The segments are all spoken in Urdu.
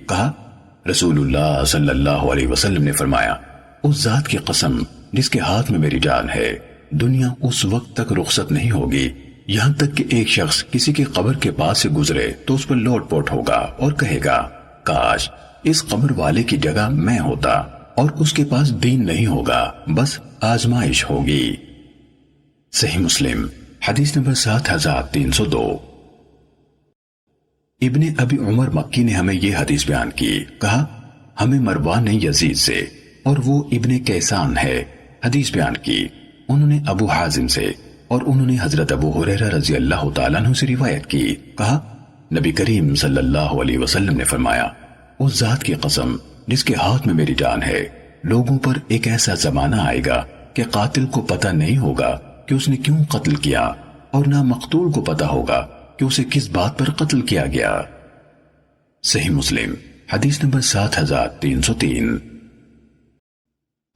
کہا رسول اللہ صلی اللہ علیہ وسلم نے فرمایا اس ذات کی قسم جس کے ہاتھ میں میری جان ہے، دنیا اس وقت تک رخصت نہیں ہوگی یہاں تک کہ ایک شخص کسی کی قبر کے پاس سے گزرے تو اس پر لوٹ پوٹ ہوگا اور کہے گا کاش اس قبر والے کی جگہ میں ہوتا، اور اس کے پاس دین نہیں ہوگا، بس آزمائش ہوگی۔ صحیح مسلم حدیث نمبر 7302۔ ابن ابی عمر مکی نے ہمیں یہ حدیث بیان کی، کہا ہمیں مروان نے یزید سے، اور وہ ابن کیسان ہے، حدیث بیان کی، انہوں نے ابو حازم سے، اور انہوں نے حضرت ابو ہریرہ رضی اللہ تعالیٰ عنہ سے روایت کی، کہا نبی کریم صلی اللہ علیہ وسلم نے فرمایا اس ذات کی قسم جس کے ہاتھ میں میری جان ہے، لوگوں پر ایک ایسا زمانہ آئے گا کہ قاتل کو پتہ نہیں ہوگا کہ اس نے کیوں قتل کیا، اور نہ مقتول کو پتہ ہوگا کہ اسے کس بات پر قتل کیا گیا۔ صحیح مسلم حدیث نمبر 7303۔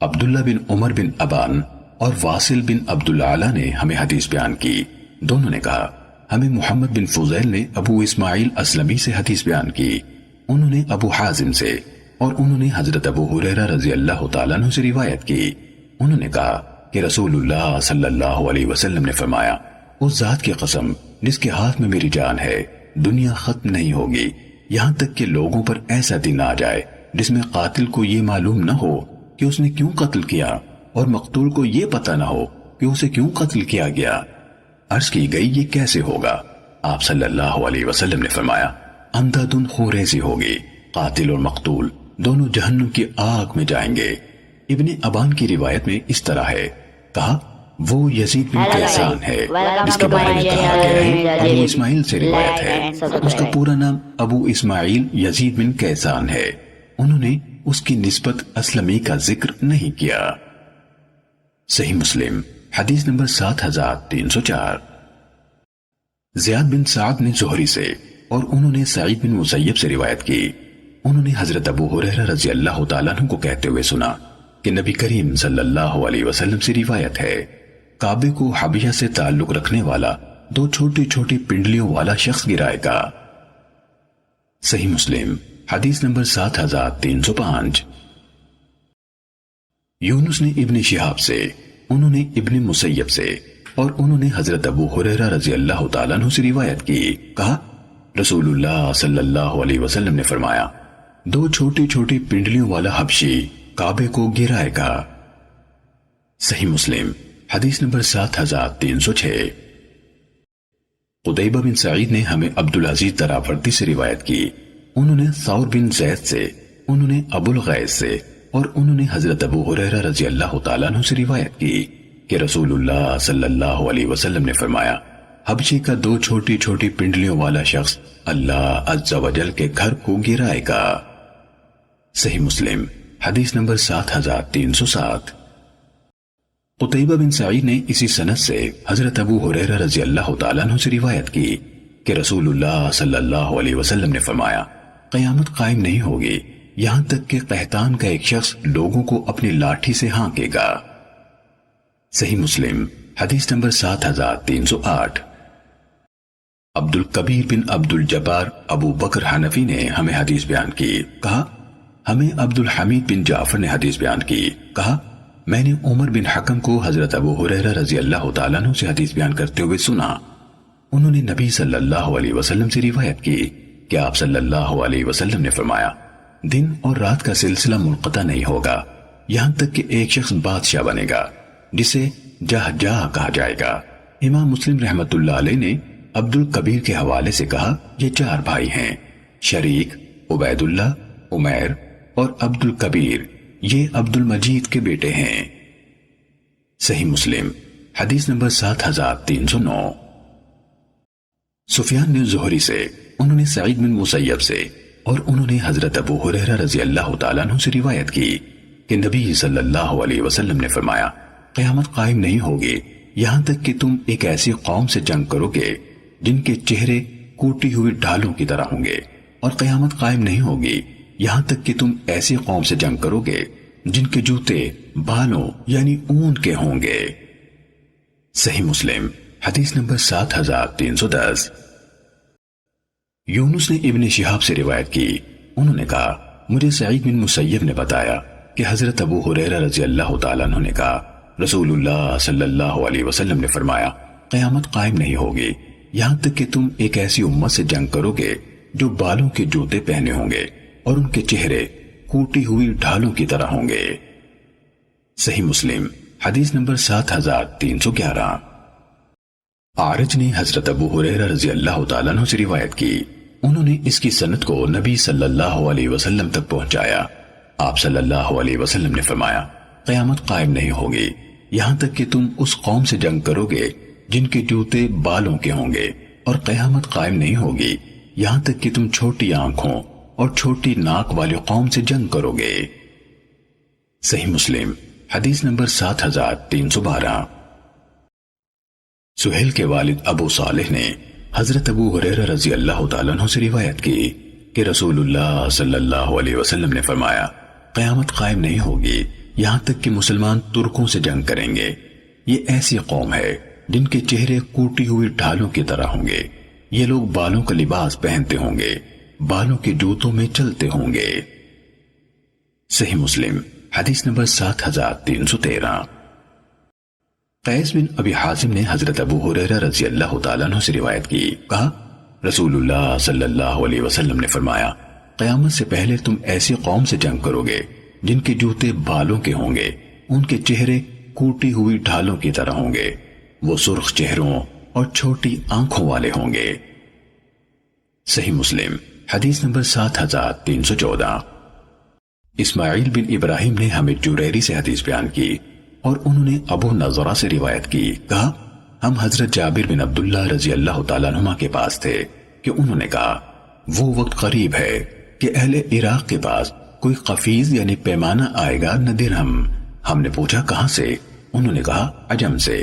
عبداللہ بن عمر بن ابان اور واصل بن عبدالعلا نے ہمیں حدیث بیان کی، دونوں نے کہا ہمیں محمد بن فضیل نے ابو اسماعیل اسلمی سے حدیث بیان کی، انہوں نے ابو حازم سے، اور انہوں نے حضرت ابو ہریرہ رضی اللہ تعالیٰ عنہ سے روایت کی، انہوں نے کہا کہ رسول اللہ صلی اللہ علیہ وسلم نے فرمایا اس ذات کی قسم جس کے ہاتھ میں میری جان ہے، دنیا ختم نہیں ہوگی یہاں تک کہ لوگوں پر ایسا دن آ جائے جس میں قاتل کو یہ معلوم نہ ہو کہ اس نے کیوں قتل کیا، اور مقتول کو یہ پتہ نہ ہو کہ اسے کیوں قتل کیا گیا۔ عرض کی گئی یہ کیسے ہوگا؟ آپ صلی اللہ علیہ وسلم نے فرمایا اندھا دن خوریزی ہوگی، قاتل اور مقتول دونوں جہنم کی آگ میں جائیں گے۔ ابن ابان کی روایت میں اس طرح ہے، کہا وہ یزید بن کیسان ہے جس کے بارے میں کہا گیا ہے ابو اسماعیل سے روایت ہے، اس کا پورا نام ابو اسماعیل یزید بن کیسان ہے، انہوں نے اس کی نسبت اسلمی کا ذکر نہیں کیا۔ صحیح مسلم حدیث نمبر 7304۔ زیاد بن سعد نے زہری سے، اور انہوں نے سعید بن مسیب سے روایت کی، انہوں نے حضرت ابو ہریرہ رضی اللہ تعالیٰ عنہ کو کہتے ہوئے سنا کہ نبی کریم صلی اللہ علیہ وسلم سے روایت ہے کعبے کو حبیہ سے تعلق رکھنے والا دو چھوٹی چھوٹی پنڈلیوں والا شخص گرائے گا۔ صحیح مسلم حدیث نمبر 7305۔ یونس نے ابن شہاب سے، انہوں نے ابن مسیب سے، اور انہوں نے حضرت ابو ہریرہ رضی اللہ تعالیٰ عنہ سے روایت کی، کہا رسول اللہ صلی اللہ علیہ وسلم نے فرمایا دو چھوٹی چھوٹی پنڈلیوں والا حبشی کعبے کو گرائے گا۔ صحیح مسلم حدیث نمبر 7306۔ قطیبہ بن سعید نے ہمیں عبدالعزیز دراوردی سے روایت کی، انہوں نے ثور بن زید سے، انہوں نے ابو الغیث سے، اور انہوں نے حضرت ابو ہریرہ رضی اللہ تعالیٰ عنہ سے روایت کی کہ رسول اللہ صلی اللہ علیہ وسلم نے فرمایا حبشی کا دو چھوٹی چھوٹی پنڈلیوں والا شخص اللہ عز و جل کے گھر کو گرائے گا۔ صحیح مسلم حدیث نمبر 7307۔ قطیبہ بن سعید نے اسی سند سے حضرت ابو ہریرہ رضی اللہ تعالیٰ عنہ سے روایت کی کہ رسول اللہ صلی اللہ علیہ وسلم نے فرمایا قیامت قائم نہیں ہوگی یہاں تک کہ قحطان کا ایک شخص لوگوں کو اپنی لاٹھی سے ہانکے گا۔ صحیح مسلم حدیث نمبر 7308۔ عبد الکبیر بن عبد الجبار ابو بکر حنفی نے ہمیں حدیث بیان کی، کہا ہمیں عبد الحمید بن جعفر نے حدیث بیان کی، کہا میں نے عمر بن حکم کو حضرت ابو ہریرہ رضی اللہ تعالیٰ عنہ سے حدیث بیان کرتے ہوئے سنا، انہوں نے نبی صلی اللہ علیہ وسلم سے روایت کی کہ آپ صلی اللہ علیہ وسلم نے فرمایا دن اور رات کا سلسلہ منقطع نہیں ہوگا یہاں تک کہ ایک شخص بادشاہ بنے گا جسے جاہ جاہ کہا جائے گا۔ امام مسلم رحمت اللہ علیہ نے عبد الکبیر کے حوالے سے کہا یہ چار بھائی ہیں، شریک، عبید اللہ، عمیر اور عبد الکبیر، یہ عبد المجید کے بیٹے ہیں۔ صحیح مسلم حدیث نمبر 7309۔ سفیان نے زہری سے، انہوں نے سعید بن مسیب سے، اور انہوں نے حضرت ابو ہریرہ رضی اللہ تعالیٰ عنہ سے روایت کی کہ نبی صلی اللہ علیہ وسلم نے فرمایا قیامت قائم نہیں ہوگی یہاں تک کہ تم ایک ایسی قوم سے جنگ کرو گے جن کے چہرے کوٹی ہوئی ڈھالوں کی طرح ہوں گے، اور قیامت قائم نہیں ہوگی یہاں تک کہ تم ایسی قوم سے جنگ کرو گے جن کے جوتے بالوں یعنی اون کے ہوں گے۔ صحیح مسلم حدیث نمبر 7310۔ یونس نے ابن شہاب سے روایت کی، انہوں نے کہا مجھے سعید بن مسیب نے بتایا کہ حضرت ابو ہریرہ رضی اللہ تعالیٰ عنہ نے کہا رسول اللہ صلی اللہ علیہ وسلم نے فرمایا قیامت قائم نہیں ہوگی یہاں تک کہ تم ایک ایسی امت سے جنگ کرو گے جو بالوں کے جوتے پہنے ہوں گے اور ان کے چہرے کوٹی ہوئی ڈھالوں کی طرح ہوں گے۔ صحیح مسلم حدیث نمبر 7311۔ عارج نے حضرت ابو ہریرہ رضی اللہ تعالیٰ عنہ سے روایت کی، انہوں نے اس کی سند کو نبی صلی اللہ علیہ وسلم تک پہنچایا۔ آپ صلی اللہ علیہ وسلم نے فرمایا قیامت قائم نہیں ہوگی یہاں تک کہ تم اس قوم سے جنگ کرو گے جن کے جوتے بالوں کے ہوں گے، اور قیامت قائم نہیں ہوگی یہاں تک کہ تم چھوٹی آنکھوں اور چھوٹی ناک والی قوم سے جنگ کرو گے۔ صحیح مسلم حدیث نمبر 7312۔ سہیل کے والد ابو صالح نے حضرت ابو ہریرہ رضی اللہ تعالیٰ عنہ سے روایت کی کہ رسول اللہ صلی اللہ علیہ وسلم نے فرمایا قیامت قائم نہیں ہوگی یہاں تک کہ مسلمان ترکوں سے جنگ کریں گے۔ یہ ایسی قوم ہے جن کے چہرے کوٹی ہوئی ڈھالوں کی طرح ہوں گے، یہ لوگ بالوں کا لباس پہنتے ہوں گے، بالوں کے جوتوں میں چلتے ہوں گے۔ صحیح مسلم حدیث نمبر 7313۔ قیس بن ابی حازم نے حضرت ابو ہریرہ رضی اللہ تعالیٰ عنہ سے روایت کی، کہا رسول اللہ صلی اللہ علیہ وسلم نے فرمایا قیامت سے پہلے تم ایسی قوم سے جنگ کرو گے جن کے جوتے بالوں کے ہوں گے، ان کے چہرے کوٹی ہوئی ڈھالوں کی طرح ہوں گے، وہ سرخ چہروں اور چھوٹی آنکھوں والے ہوں گے۔ صحیح مسلم حدیث نمبر 7314۔ اسماعیل بن ابراہیم نے ہمیں جریری سے حدیث بیان کی اور انہوں نے ابو نضرہ سے روایت کی، کہا ہم حضرت جابر بن عبداللہ رضی اللہ تعالیٰ عنہ کے پاس تھے کہ انہوں نے کہا وہ وقت قریب ہے کہ اہل عراق کے پاس کوئی قفیز یعنی پیمانہ آئے گا نہ درہم۔ ہم نے پوچھا کہاں سے؟ انہوں نے کہا عجم سے،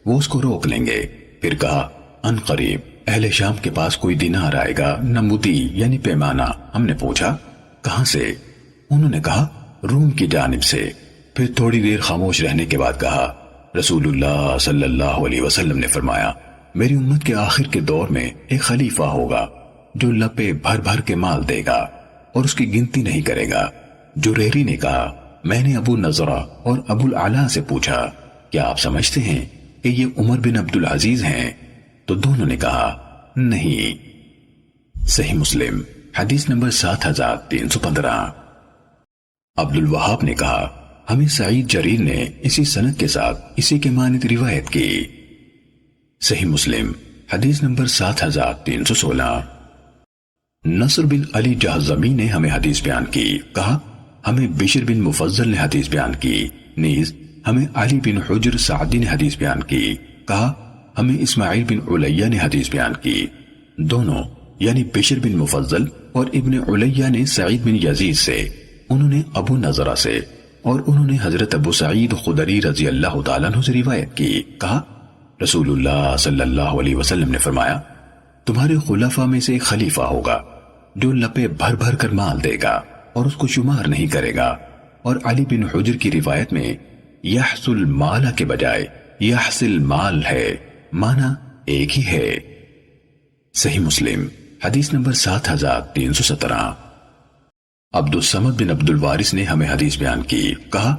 وہ اس کو روک لیں گے۔ پھر کہا ان قریب اہل شام کے پاس کوئی دینار آئے گا نہ مدی یعنی پیمانہ۔ ہم نے پوچھا کہاں سے؟ انہوں نے کہا روم کی جانب سے۔ پھر تھوڑی دیر خاموش رہنے کے بعد کہا رسول اللہ صلی اللہ علیہ وسلم نے فرمایا میری امت کے آخر کے دور میں ایک خلیفہ ہوگا جو لپے بھر بھر کے مال دے گا اور اس کی گنتی نہیں کرے گا۔ جریری نے کہا میں نے ابو نضرہ اور ابو العلا سے پوچھا کیا آپ سمجھتے ہیں کہ یہ عمر بن عبدالعزیز ہیں؟ تو دونوں نے کہا نہیں۔ صحیح مسلم حدیث نمبر 7315۔ عبد الوہاب نے کہا ہمیں سعید جریر نے اسی سند کے ساتھ اسی کے مانند روایت کی۔ صحیح مسلم حدیث نمبر 7316۔ نصر بن علی جہضمی نے ہمیں حدیث بیان کی، کہا ہمیں بشر بن مفضل نے حدیث بیان کی، نیز ہمیں علی بن حجر سعدی نے حدیث بیان کی، کہا ہمیں اسماعیل بن علیہ نے حدیث بیان کی۔ دونوں یعنی بشر بن مفضل اور ابن علیہ نے سعید بن یزید سے، انہوں نے ابو نضرہ سے اور انہوں نے حضرت ابو سعید خدری رضی اللہ تعالیٰ عنہ سے روایت کی، کہا رسول اللہ صلی اللہ علیہ وسلم نے فرمایا تمہارے خلفاء میں سے ایک خلیفہ ہوگا جو لپے بھر بھر کر مال دے گا اور اس کو شمار نہیں کرے گا۔ اور علی بن حجر کی روایت میں یحصل مال کے بجائے یحصل مال ہے، معنی ایک ہی ہے۔ صحیح مسلم حدیث نمبر 7317۔ عبد الصمد بن عبد الوارث نے ہمیں حدیث بیان کی، کہا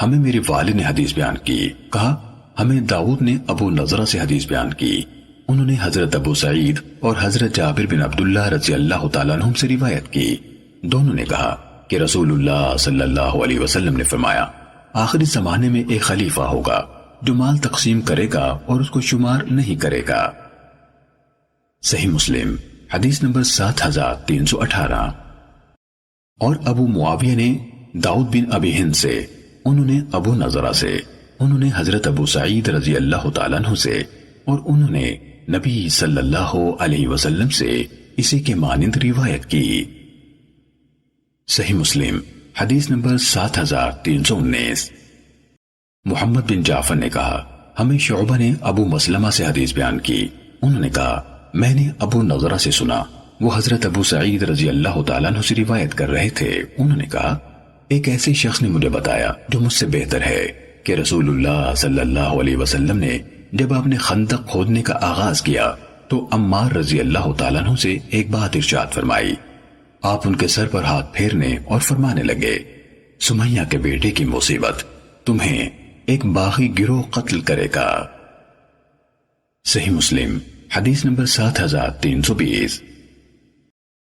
ہمیں میرے والد نے حدیث بیان کی، کہا ہمیں داؤد نے ابو نضرہ سے حدیث بیان کی، انہوں نے حضرت ابو سعید اور حضرت جابر بن عبداللہ رضی اللہ تعالیٰ عنہم سے روایت کی۔ دونوں نے کہا کہ رسول اللہ صلی اللہ علیہ وسلم نے فرمایا آخری زمانے میں ایک خلیفہ ہوگا جو مال تقسیم کرے گا اور اس کو شمار نہیں کرے گا۔ صحیح مسلم حدیث نمبر 7318۔ اور ابو معاویہ نے داؤد بن ابی ہند سے، انہوں نے ابو نضرہ سے، انہوں نے حضرت ابو سعید رضی اللہ تعالیٰ عنہ سے اور انہوں نے نبی صلی اللہ علیہ وسلم سے اسی کے مانند روایت کی۔ صحیح مسلم حدیث نمبر 7319۔ محمد بن جعفر نے کہا ہمیں شعبہ نے ابو مسلمہ سے حدیث بیان کی، انہوں نے کہا میں نے ابو نضرہ سے سنا، وہ حضرت ابو سعید رضی اللہ تعالیٰ عنہ سے روایت کر رہے تھے، انہوں نے کہا ایک ایسے شخص نے مجھے بتایا جو مجھ سے بہتر ہے کہ رسول اللہ صلی اللہ علیہ وسلم نے جب آپ نے خندق کھودنے کا آغاز کیا تو عمار رضی اللہ تعالیٰ عنہ سے ایک بات ارشاد فرمائی، آپ ان کے سر پر ہاتھ پھیرنے اور فرمانے لگے، سمیہ کے بیٹے کی مصیبت، تمہیں ایک باغی گروہ قتل کرے گا۔ صحیح مسلم حدیث نمبر 7320۔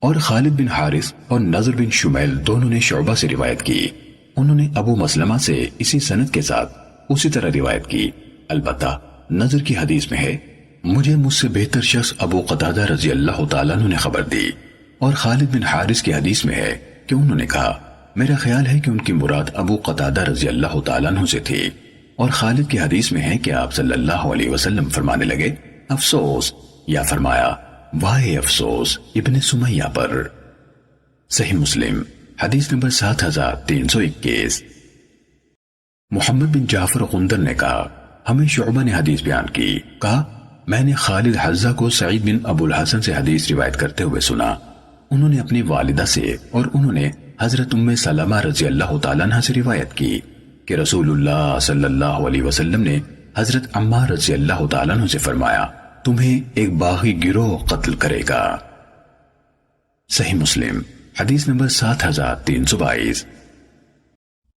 اور خالد بن حارث اور نضر بن شمیل دونوں نے شعبہ سے روایت کی، انہوں نے ابو مسلمہ سے اسی سند کے ساتھ اسی طرح روایت کی، البتہ نضر کی حدیث میں ہے، مجھ سے بہتر شخص ابو قتادہ رضی اللہ تعالیٰ عنہ نے خبر دی، اور خالد بن حارث کی حدیث میں ہے کہ انہوں نے کہا، میرا خیال ہے کہ ان کی مراد ابو قتادہ رضی اللہ تعالیٰ عنہ سے تھی، اور خالد کی حدیث میں ہے کہ آپ صلی اللہ علیہ وسلم فرمانے لگے، افسوس، یا فرمایا، واہ افسوس ابن سمیہ پر۔ صحیح مسلم حدیث نمبر 7321۔ محمد بن جعفر غندر نے کہا، ہمیں شعبہ نے حدیث بیان کی، کہا میں نے خالد حذا کو سعید بن ابو الحسن سے حدیث روایت کرتے ہوئے سنا، انہوں نے اپنی والدہ سے اور انہوں نے حضرت ام سلمہ رضی اللہ تعالیٰ عنہ سے روایت کی کہ رسول اللہ صلی اللہ علیہ وسلم نے حضرت عمار رضی اللہ تعالیٰ عنہ سے فرمایا، تمہیں ایک باغی گروہ قتل کرے گا۔ صحیح مسلم حدیث نمبر 7322۔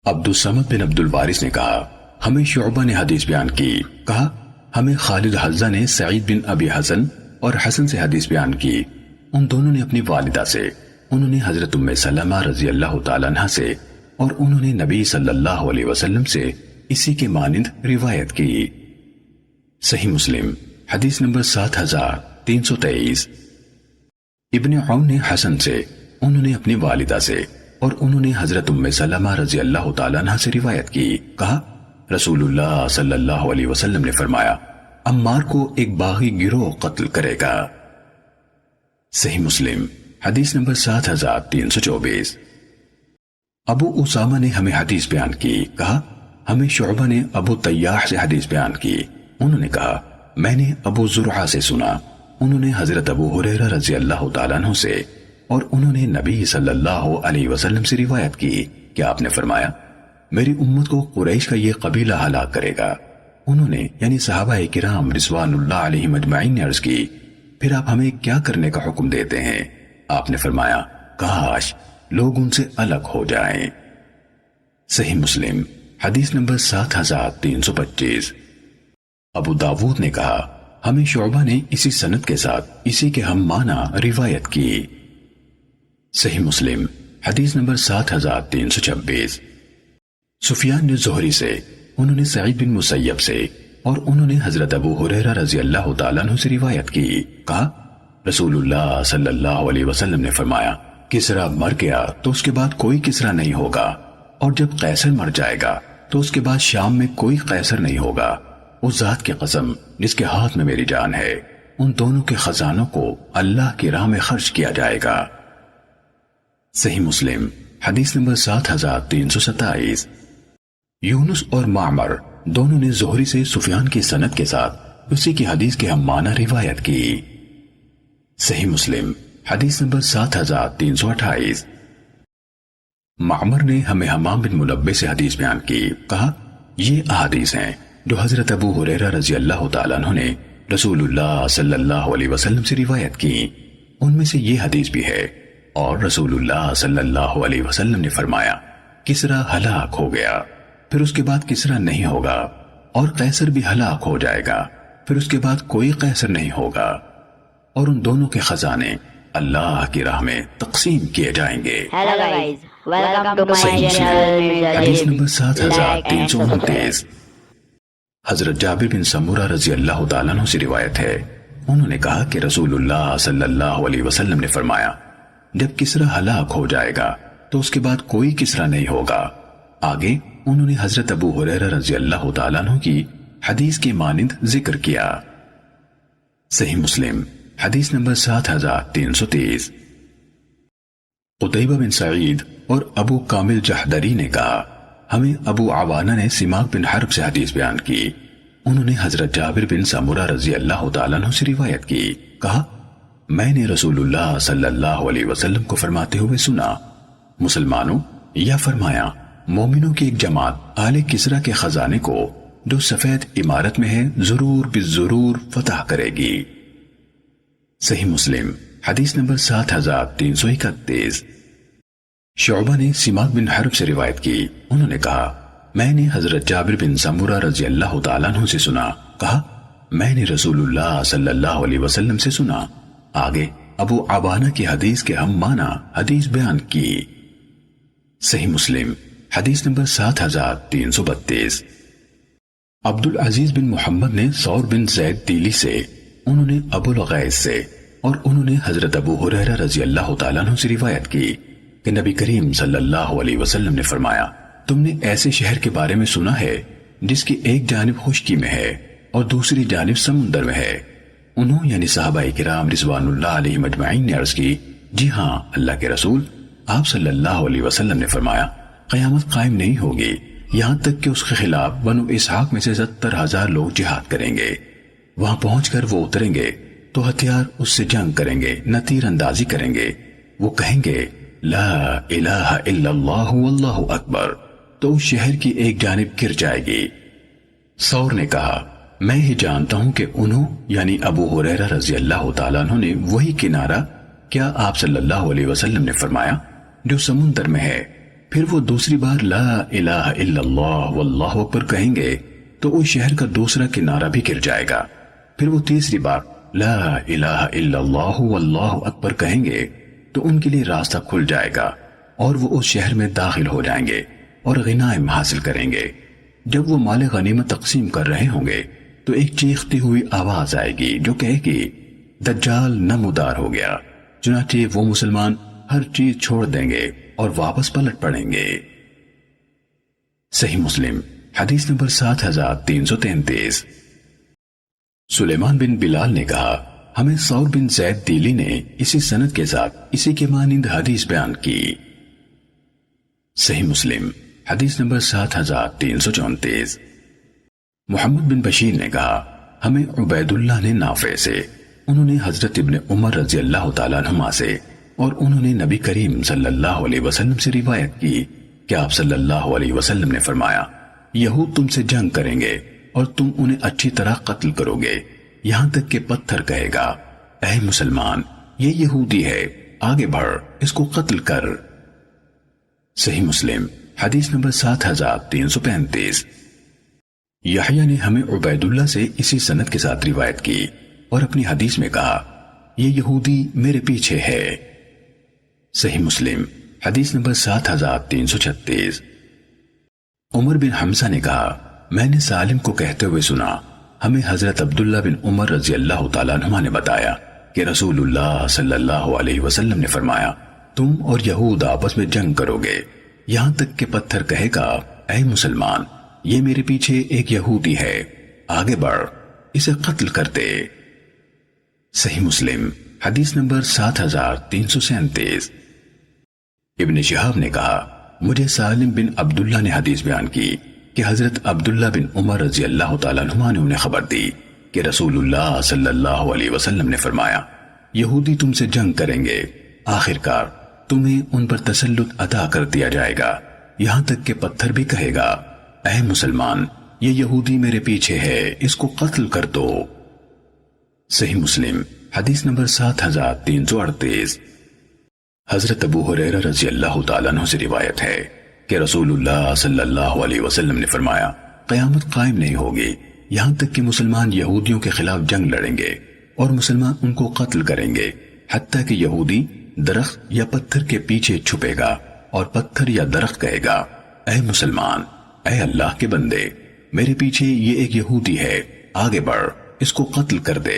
عبد الصمد بن عبد الوارث نے کہا، ہمیں شعبہ نے حدیث بیان کی، کہا ہمیں خالد حذا نے سعید بن ابی حسن اور حسن سے حدیث بیان کی، ان دونوں نے اپنی والدہ سے، انہوں نے حضرت ام سلمہ رضی اللہ تعالیٰ عنہ سے، اور انہوں نے نبی صلی اللہ علیہ وسلم سے اسی کے مانند روایت کی۔ صحیح مسلم حدیث نمبر 7323۔ ابن عون نے حسن سے، انہوں نے اپنی والدہ سے، اور انہوں نے حضرت ام سلمہ رضی اللہ تعالیٰ عنہ سے روایت کی، کہا رسول اللہ صلی اللہ علیہ وسلم نے فرمایا، عمار کو ایک باغی گروہ قتل کرے گا۔ صحیح مسلم حدیث نمبر 7324۔ ابو اسامہ نے ہمیں حدیث بیان کی، کہا ہمیں شعبہ نے ابو طیاح سے حدیث بیان کی، انہوں نے کہا میں نے ابو زرعہ سے سنا، انہوں نے حضرت ابو ہریرہ رضی اللہ تعالیٰ عنہ سے، اور انہوں نے نبی صلی اللہ علیہ وسلم سے روایت کی کہ آپ نے فرمایا، میری امت کو قریش کا یہ قبیلہ ہلاک کرے گا۔ انہوں نے یعنی صحابہ کرام رضوان اللہ علیہم اجمعین نے عرض کی، پھر آپ ہمیں کیا کرنے کا حکم دیتے ہیں؟ آپ نے فرمایا، کاش لوگ ان سے الگ ہو جائیں۔ صحیح مسلم حدیث نمبر 7325۔ ابو داود نے کہا، ہمیں شعبہ نے اسی سند کے ساتھ اسی کے ہم معنی روایت کی۔ صحیح مسلم حدیث نمبر 7326۔ سفیان نے زہری سے، انہوں نے سعید بن مسیب سے، اور انہوں نے حضرت ابو ہریرہ رضی اللہ تعالیٰ عنہ سے روایت کی، کہا رسول اللہ صلی اللہ علیہ وسلم نے فرمایا، کسرا مر گیا تو اس کے بعد کوئی کسرا نہیں ہوگا، اور جب قیصر مر جائے گا تو اس کے بعد شام میں کوئی قیصر نہیں ہوگا۔ اس ذات کی قسم جس کے ہاتھ میں میری جان ہے، ان دونوں کے خزانوں کو اللہ کی راہ میں خرچ کیا جائے گا۔ صحیح مسلم حدیث نمبر 7327۔ یونس اور معمر دونوں نے زہری سے سفیان کی سند کے ساتھ اسی کی حدیث کے ہم معنی روایت کی۔ صحیح مسلم حدیث نمبر 7328۔ معمر نے ہمیں حمام بن منبہ سے حدیث بیان کی، کہا یہ احادیث ہیں جو حضرت ابو ہریرہ رضی اللہ تعالیٰ عنہ نے رسول اللہ صلی اللہ علیہ وسلم سے روایت کی، ان میں سے یہ حدیث بھی ہے، اور رسول اللہ صلی اللہ علیہ وسلم نے فرمایا، کسرا ہلاک ہو گیا، پھر اس کے بعد کسرا نہیں ہوگا، اور قیصر بھی ہلاک ہو جائے گا، پھر اس کے بعد کوئی قیصر نہیں ہوگا، اور ان دونوں کے خزانے اللہ کی راہ میں تقسیم کیے جائیں گے۔ Hello guys, welcome to my صحیح channel. مسلم حدیث نمبر 7329۔ حضرت جابر بن سمورہ رضی اللہ تعالیٰ عنہ سے روایت ہے، انہوں نے کہا کہ رسول اللہ صلی اللہ علیہ وسلم نے فرمایا، جب کسرا ہلاک ہو جائے گا تو اس کے بعد کوئی کسرا نہیں ہوگا۔ آگے انہوں نے حضرت ابو ہریرہ رضی اللہ تعالیٰ عنہ کی حدیث کے مانند ذکر کیا۔ صحیح مسلم حدیث نمبر 7330۔ قتیبہ بن سعید اور ابو کامل جحدری نے کہا، ہمیں ابو عوانہ نے سماک بن حرب سے حدیث بیان کی، انہوں نے حضرت جابر بن سمورہ رضی اللہ تعالیٰ عنہ سے روایت کی، کہا میں نے رسول اللہ صلی اللہ علیہ وسلم کو فرماتے ہوئے سنا، مسلمانوں، یا فرمایا مومنوں کی ایک جماعت آل کسرا کے خزانے کو جو سفید عمارت میں ہے ضرور بالضرور فتح کرے گی۔ صحیح مسلم حدیث نمبر 7331۔ شعبہ نے سماک بن حرب سے روایت کی، انہوں نے کہا میں نے حضرت جابر بن سمورہ رضی اللہ تعالیٰ عنہ سے سنا، کہا میں نے رسول اللہ صلی اللہ علیہ وسلم سے سنا۔ آگے ابو عوانہ کی حدیث کے ہم معنی حدیث بیان کی۔ صحیح مسلم حدیث نمبر 7332۔ عبدالعزیز بن محمد نے ثور بن زید دیلی سے، انہوں نے ابو الغیث سے، اور انہوں نے حضرت ابو ہریرہ رضی اللہ تعالیٰ عنہ سے روایت کی کہ نبی کریم صلی اللہ علیہ وسلم نے فرمایا تم نے ایسے شہر کے بارے میں سنا ہے جس کی ایک جانب خشکی میں ہے اور دوسری جانب سمندر میں ہے؟ انہوں یعنی صحابہ کرام رضوان اللہ علیہ مجمعین نے عرض کی جی ہاں اللہ کے رسول۔ آپ صلی اللہ علیہ وسلم نے فرمایا قیامت قائم نہیں ہوگی یہاں تک کہ اس کے خلاف بنو اسحاق میں سے 70,000 لوگ جہاد کریں گے۔ وہاں پہنچ کر وہ اتریں گے تو ہتھیار اس سے جنگ کریں گے، نہ تیر اندازی کریں گے۔ وہ کہیں گے لا الہ الا اللہ واللہ اکبر، تو اس شہر کی ایک جانب گر جائے گی۔ ثور نے کہا میں ہی جانتا ہوں کہ انہوں یعنی ابو ہریرہ رضی اللہ تعالیٰ عنہ نے وہی کنارہ کیا آپ صلی اللہ علیہ وسلم نے فرمایا جو سمندر میں ہے۔ پھر وہ دوسری بار لا الہ الا اللہ واللہ اکبر کہیں گے تو اس شہر کا دوسرا کنارہ بھی گر جائے گا۔ پھر وہ تیسری بار لا الہ الا اللہ واللہ اکبر کہیں گے تو ان کے لیے راستہ کھل جائے گا اور وہ اس شہر میں داخل ہو جائیں گے اور غنائم حاصل کریں گے۔ جب وہ مال غنیمت تقسیم کر رہے ہوں گے تو ایک چیختی ہوئی آواز آئے گی جو کہے گی دجال نمودار ہو گیا، چنانچہ وہ مسلمان ہر چیز چھوڑ دیں گے اور واپس پلٹ پڑیں گے۔ صحیح مسلم حدیث نمبر 7333۔ سلیمان بن بلال نے کہا ہمیں ثور بن زید دیلی نے اسی سند کے ساتھ اسی کے مانند حدیث بیان کی۔ صحیح مسلم حدیث نمبر 7334۔ محمد بن بشیر نے کہا ہمیں عبید اللہ نے نافع سے، انہوں نے حضرت ابن عمر رضی اللہ تعالیٰ عنہما سے، اور انہوں نے نبی کریم صلی اللہ علیہ وسلم سے روایت کی کہ آپ صلی اللہ علیہ وسلم نے فرمایا یہود تم سے جنگ کریں گے اور تم انہیں اچھی طرح قتل کرو گے یہاں تک کہ پتھر کہے گا اے مسلمان یہ یہودی ہے، آگے بڑھ اس کو قتل کر۔ صحیح مسلم حدیث نمبر 7335۔ یحییٰ نے ہمیں عبید اللہ سے اسی سند کے ساتھ روایت کی اور اپنی حدیث میں کہا یہ یہودی میرے پیچھے ہے۔ صحیح مسلم حدیث نمبر 7336۔ عمر بن حمزہ نے کہا میں نے سالم کو کہتے ہوئے سنا ہمیں حضرت عبداللہ بن عمر رضی اللہ تعالیٰ عنہ نے بتایا کہ رسول اللہ صلی اللہ علیہ وسلم نے فرمایا تم اور یہود آپس میں جنگ کرو گے یہاں تک کہ پتھر کہے گا اے مسلمان یہ میرے پیچھے ایک یہودی ہے، آگے بڑھ اسے قتل کر دے۔ صحیح مسلم حدیث نمبر 7337۔ ابن شہاب نے کہا مجھے سالم بن عبداللہ نے حدیث بیان کی کہ حضرت عبداللہ بن عمر رضی اللہ تعالیٰ عنہ نے انہیں خبر دی کہ رسول اللہ صلی اللہ علیہ وسلم نے فرمایا یہودی تم سے جنگ کریں گے، آخرکار تمہیں ان پر تسلط عطا کر دیا جائے گا یہاں تک کہ پتھر بھی کہے گا اے مسلمان یہ یہودی میرے پیچھے ہے اس کو قتل کر دو۔ صحیح مسلم حدیث نمبر 7338۔ حضرت ابو ہریرہ رضی اللہ تعالیٰ عنہ سے روایت ہے کہ رسول اللہ صلی اللہ علیہ وسلم نے فرمایا قیامت قائم نہیں ہوگی یہاں تک کہ مسلمان یہودیوں کے خلاف جنگ لڑیں گے اور مسلمان ان کو قتل کریں گے حتیٰ کہ یہودی درخت یا پتھر کے پیچھے چھپے گا اور پتھر یا درخت کہے گا اے مسلمان اے اللہ کے بندے میرے پیچھے یہ ایک یہودی ہے، آگے بڑھ اس کو قتل کر دے،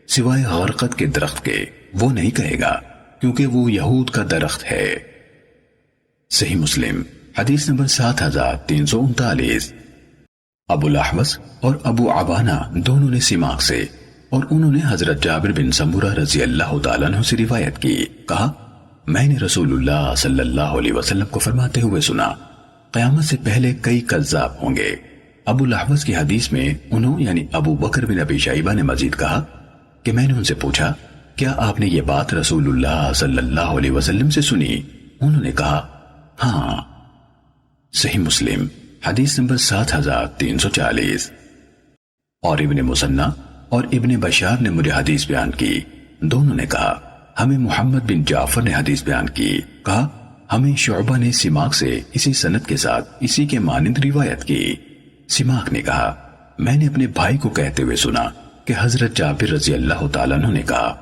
سوائے غرقد کے درخت کے وہ نہیں کہے گا کیونکہ وہ یہود کا درخت ہے۔ صحیح مسلم حدیث نمبر 7339۔ ابو الاحوص اور ابو عوانہ دونوں نے سماق سے اور انہوں نے حضرت جابر بن سمورہ رضی اللہ تعالیٰ عنہ سے روایت کی، کہا میں نے رسول اللہ صلی اللہ علیہ وسلم کو فرماتے ہوئے سنا قیامت سے پہلے کئی کذاب ہوں گے۔ ابو الاحوص کی حدیث میں انہوں یعنی ابو بکر بن ابی شیبہ نے مزید کہا کہ میں نے ان سے پوچھا کیا آپ نے یہ بات رسول اللہ صلی اللہ علیہ وسلم سے سنی؟ انہوں نے کہا ہاں۔ صحیح مسلم حدیث نمبر 7340۔ اور ابن مسنہ اور ابن بشار نے مجھے حدیث بیان کی، دونوں نے کہا ہمیں محمد بن جعفر نے حدیث بیان کی، کہا ہمیں شعبہ نے سماک سے اسی سند کے ساتھ اسی کے مانند روایت کی۔ سماک نے کہا میں نے اپنے بھائی کو کہتے ہوئے سنا کہ حضرت جابر رضی اللہ تعالیٰ عنہ نے کہا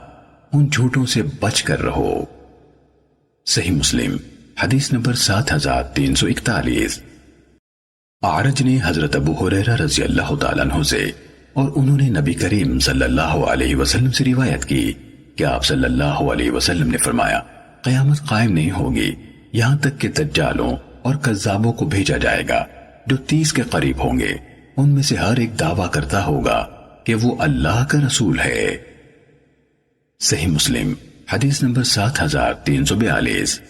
ان جھوٹوں سے بچ کر رہو۔ صحیح مسلم حدیث نمبر 7341۔ اعرج نے حضرت ابو ہریرہ رضی اللہ تعالیٰ عنہ سے اور انہوں نے نبی کریم صلی اللہ علیہ وسلم سے روایت کی کہ آپ صلی اللہ علیہ وسلم نے فرمایا قیامت قائم نہیں ہوگی یہاں تک کہ دجالوں اور کذابوں کو بھیجا جائے گا جو 30 کے قریب ہوں گے، ان میں سے ہر ایک دعویٰ کرتا ہوگا کہ وہ اللہ کا رسول ہے۔ صحیح مسلم حدیث نمبر 7342۔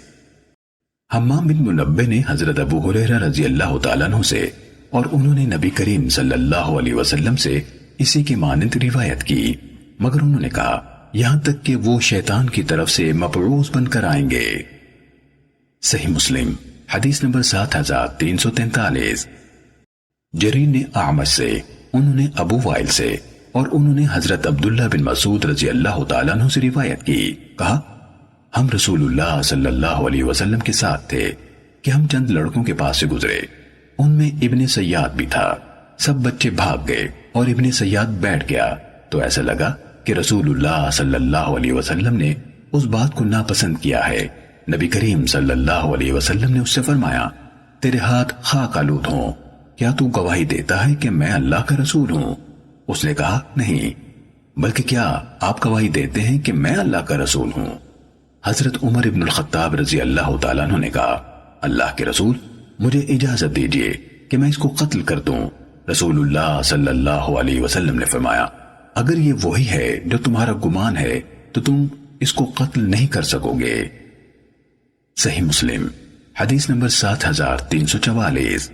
حمام بن منبہ نے حضرت ابو ہریرہ رضی اللہ تعالیٰ عنہ سے اور انہوں نے نبی کریم صلی اللہ علیہ وسلم سے اسی کے مانند روایت کی، مگر انہوں نے کہا یہاں تک کہ وہ شیطان کی طرف سے مبعوث بن کر آئیں گے۔ صحیح مسلم حدیث نمبر 7343۔ جریر نے اعمش سے، انہوں نے ابو وائل سے اور انہوں نے حضرت عبداللہ بن مسعود رضی اللہ تعالیٰ عنہ سے روایت کی، کہا ہم رسول اللہ صلی اللہ علیہ وسلم کے ساتھ تھے کہ ہم چند لڑکوں کے پاس سے گزرے، ان میں ابن سیاد بھی تھا، سب بچے بھاگ گئے اور ابن سیاد بیٹھ گیا تو ایسا لگا کہ رسول اللہ صلی اللہ علیہ وسلم نے اس بات کو ناپسند کیا ہے۔ نبی کریم صلی اللہ علیہ وسلم نے اس سے فرمایا تیرے ہاتھ خاک آلود ہوں، کیا تو گواہی دیتا ہے کہ میں اللہ کا رسول ہوں؟ اس نے کہا نہیں، بلکہ کیا آپ گواہی دیتے ہیں کہ میں اللہ کا رسول ہوں؟ حضرت عمر ابن الخطاب رضی اللہ تعالیٰ عنہ نے کہا اللہ کے رسول مجھے اجازت دیجئے کہ میں اس کو قتل کر دوں۔ رسول اللہ صلی اللہ علیہ وسلم نے فرمایا اگر یہ وہی ہے جو تمہارا گمان ہے تو تم اس کو قتل نہیں کر سکو گے۔ صحیح مسلم حدیث نمبر 7344۔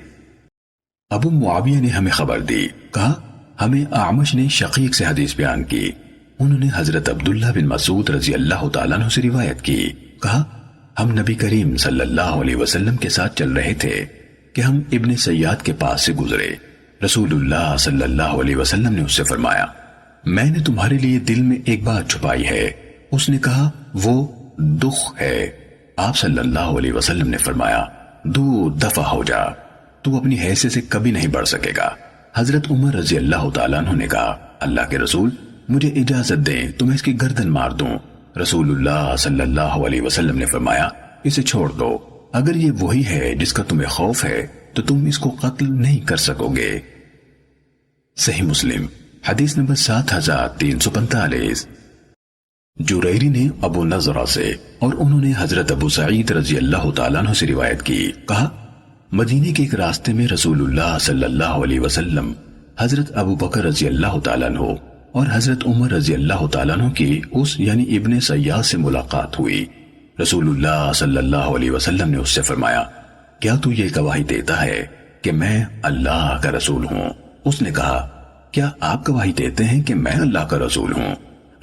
ابو معاویہ نے ہمیں خبر دی، کہا ہمیں اعمش نے شقیق سے حدیث بیان کی، انہوں نے حضرت عبداللہ بن مسعود رضی اللہ تعالیٰ عنہ سے روایت کی، کہا ہم نبی کریم صلی اللہ علیہ وسلم کے ساتھ چل رہے تھے کہ ہم ابن سیاد کے پاس سے گزرے، رسول اللہ صلی اللہ علیہ وسلم نے اس سے فرمایا میں نے تمہارے لیے دل میں ایک بات چھپائی ہے۔ اس نے کہا وہ دخ ہے۔ آپ صلی اللہ علیہ وسلم نے فرمایا دو دفع ہو جا، تو اپنی حیثیت سے کبھی نہیں بڑھ سکے گا۔ حضرت عمر رضی اللہ تعالیٰ عنہ نے کہا اللہ کے رسول مجھے اجازت دیں تو میں اس کی گردن مار دوں۔ رسول اللہ صلی اللہ علیہ وسلم نے فرمایا اسے چھوڑ دو، اگر یہ وہی ہے جس کا تمہیں خوف ہے تو تم اس کو قتل نہیں کر سکو گے۔ صحیح مسلم حدیث نمبر 7345۔ جریری نے ابو نضرہ سے اور انہوں نے حضرت ابو سعید رضی اللہ تعالیٰ عنہ سے روایت کی، کہا مدینے کے ایک راستے میں رسول اللہ صلی اللہ علیہ وسلم، حضرت ابو بکر رضی اللہ تعالیٰ عنہ اور حضرت عمر رضی اللہ تعالیٰ عنہ کی اس یعنی ابن سیاد سے ملاقات ہوئی۔ رسول اللہ صلی اللہ علیہ وسلم نے اس سے فرمایا کیا تو یہ گواہی دیتا ہے کہ میں اللہ کا رسول ہوں؟ اس نے کہا کیا آپ گواہی دیتے ہیں کہ میں اللہ کا رسول ہوں؟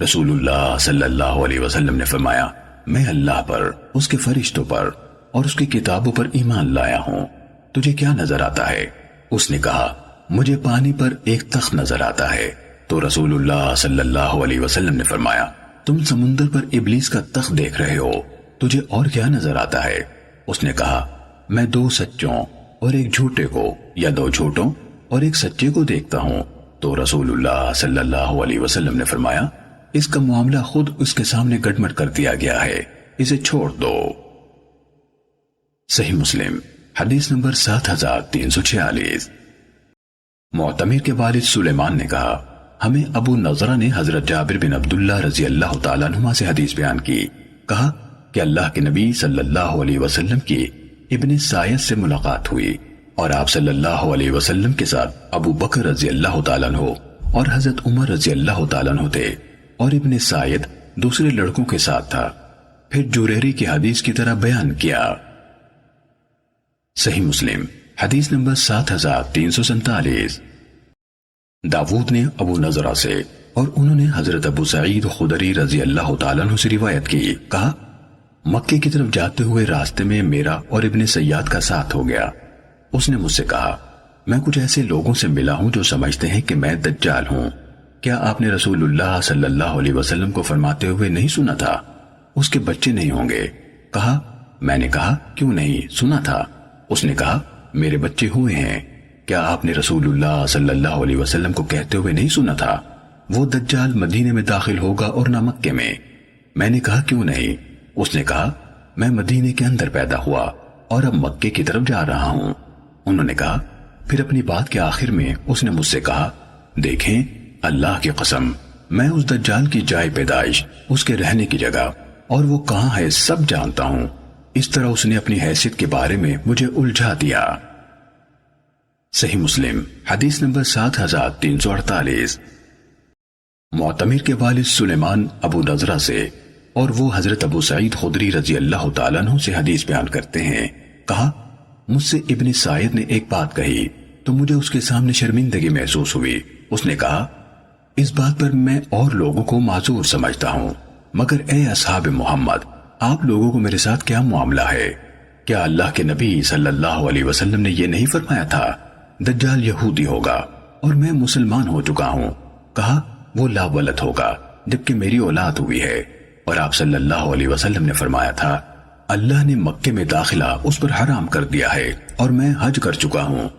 رسول اللہ صلی اللہ علیہ وسلم نے فرمایا میں اللہ پر، اس کے فرشتوں پر اور اس کی کتابوں پر ایمان لایا ہوں، تجھے کیا نظر آتا ہے؟ اس نے کہا مجھے پانی پر ایک تخت نظر آتا ہے۔ تو رسول اللہ صلی اللہ علیہ وسلم نے فرمایا تم سمندر پر ابلیس کا تخت دیکھ رہے ہو، تجھے اور کیا نظر آتا ہے؟ اس نے کہا میں دو سچوں اور ایک جھوٹے کو یا دو جھوٹوں اور ایک سچے کو دیکھتا ہوں۔ تو رسول اللہ صلی اللہ علیہ وسلم نے فرمایا اس کا معاملہ خود اس کے سامنے گڈمٹ کر دیا گیا ہے، اسے چھوڑ دو۔ صحیح مسلم حدیث نمبر 7346۔ معتمر کے والد سلیمان نے کہا ہمیں ابو نضرہ نے حضرت جابر بن عبداللہ رضی اللہ تعالیٰ عنہما سے حدیث بیان کی، کہا کہ اللہ کے نبی صلی اللہ علیہ وسلم کی ابن سائد سے ملاقات ہوئی اور آپ صلی اللہ علیہ وسلم کے ساتھ ابو بکر رضی اللہ تعالیٰ عنہ اور حضرت عمر رضی اللہ تعالیٰ عنہ تھے اور ابن سائد دوسرے لڑکوں کے ساتھ تھا۔ پھر جریری کی حدیث کی طرح بیان کیا۔ صحیح مسلم حدیث نمبر 7347۔ داود نے ابو نضرہ سے اور انہوں نے حضرت ابو سعید خدری رضی اللہ تعالیٰ عنہ سے روایت کی، کہا مکے کی طرف جاتے ہوئے راستے میں میرا اور ابن سیاد کا ساتھ ہو گیا۔ اس نے مجھ سے کہا میں کچھ ایسے لوگوں سے ملا ہوں جو سمجھتے ہیں کہ میں دجال ہوں، کیا آپ نے رسول اللہ صلی اللہ علیہ وسلم کو فرماتے ہوئے نہیں سنا تھا؟ اس کے بچے نہیں ہوں گے؟ کہا میں نے کہا کیوں نہیں، سنا تھا۔ اس نے کہا میرے بچے ہوئے ہیں۔ کیا آپ نے رسول اللہ صلی اللہ علیہ وسلم کو کہتے ہوئے نہیں سنا تھا وہ دجال مدینے میں داخل ہوگا اور نہ مکے میں؟ میں نے کہا کیوں نہیں؟ اس نے کہا میں مدینے کے اندر پیدا ہوا اور اب مکے کی طرف جا رہا ہوں۔ انہوں نے کہا پھر اپنی بات کے آخر میں اس نے مجھ سے کہا دیکھیں اللہ کی قسم میں اس دجال کی جائے پیدائش، اس کے رہنے کی جگہ اور وہ کہاں ہے سب جانتا ہوں۔ اس طرح اس نے اپنی حیثیت کے بارے میں مجھے الجھا دیا۔ صحیح مسلم حدیث نمبر 7348۔ معتمر کے والد سلیمان ابو نضرہ سے اور وہ حضرت ابو سعید خدری رضی اللہ تعالیٰ عنہ سے حدیث بیان کرتے ہیں، کہا مجھ سے ابن سائد نے ایک بات کہی تو مجھے اس کے سامنے شرمندگی محسوس ہوئی۔ اس نے کہا اس بات پر میں اور لوگوں کو معذور سمجھتا ہوں، مگر اے اصحاب محمد آپ لوگوں کو میرے ساتھ کیا معاملہ ہے؟ کیا اللہ کے نبی صلی اللہ علیہ وسلم نے یہ نہیں فرمایا تھا دجال یہودی ہوگا اور میں مسلمان ہو چکا ہوں؟ کہا وہ لا ولد ہوگا جبکہ میری اولاد ہوئی ہے، اور آپ صلی اللہ علیہ وسلم نے فرمایا تھا اللہ نے مکے میں داخلہ اس پر حرام کر دیا ہے اور میں حج کر چکا ہوں۔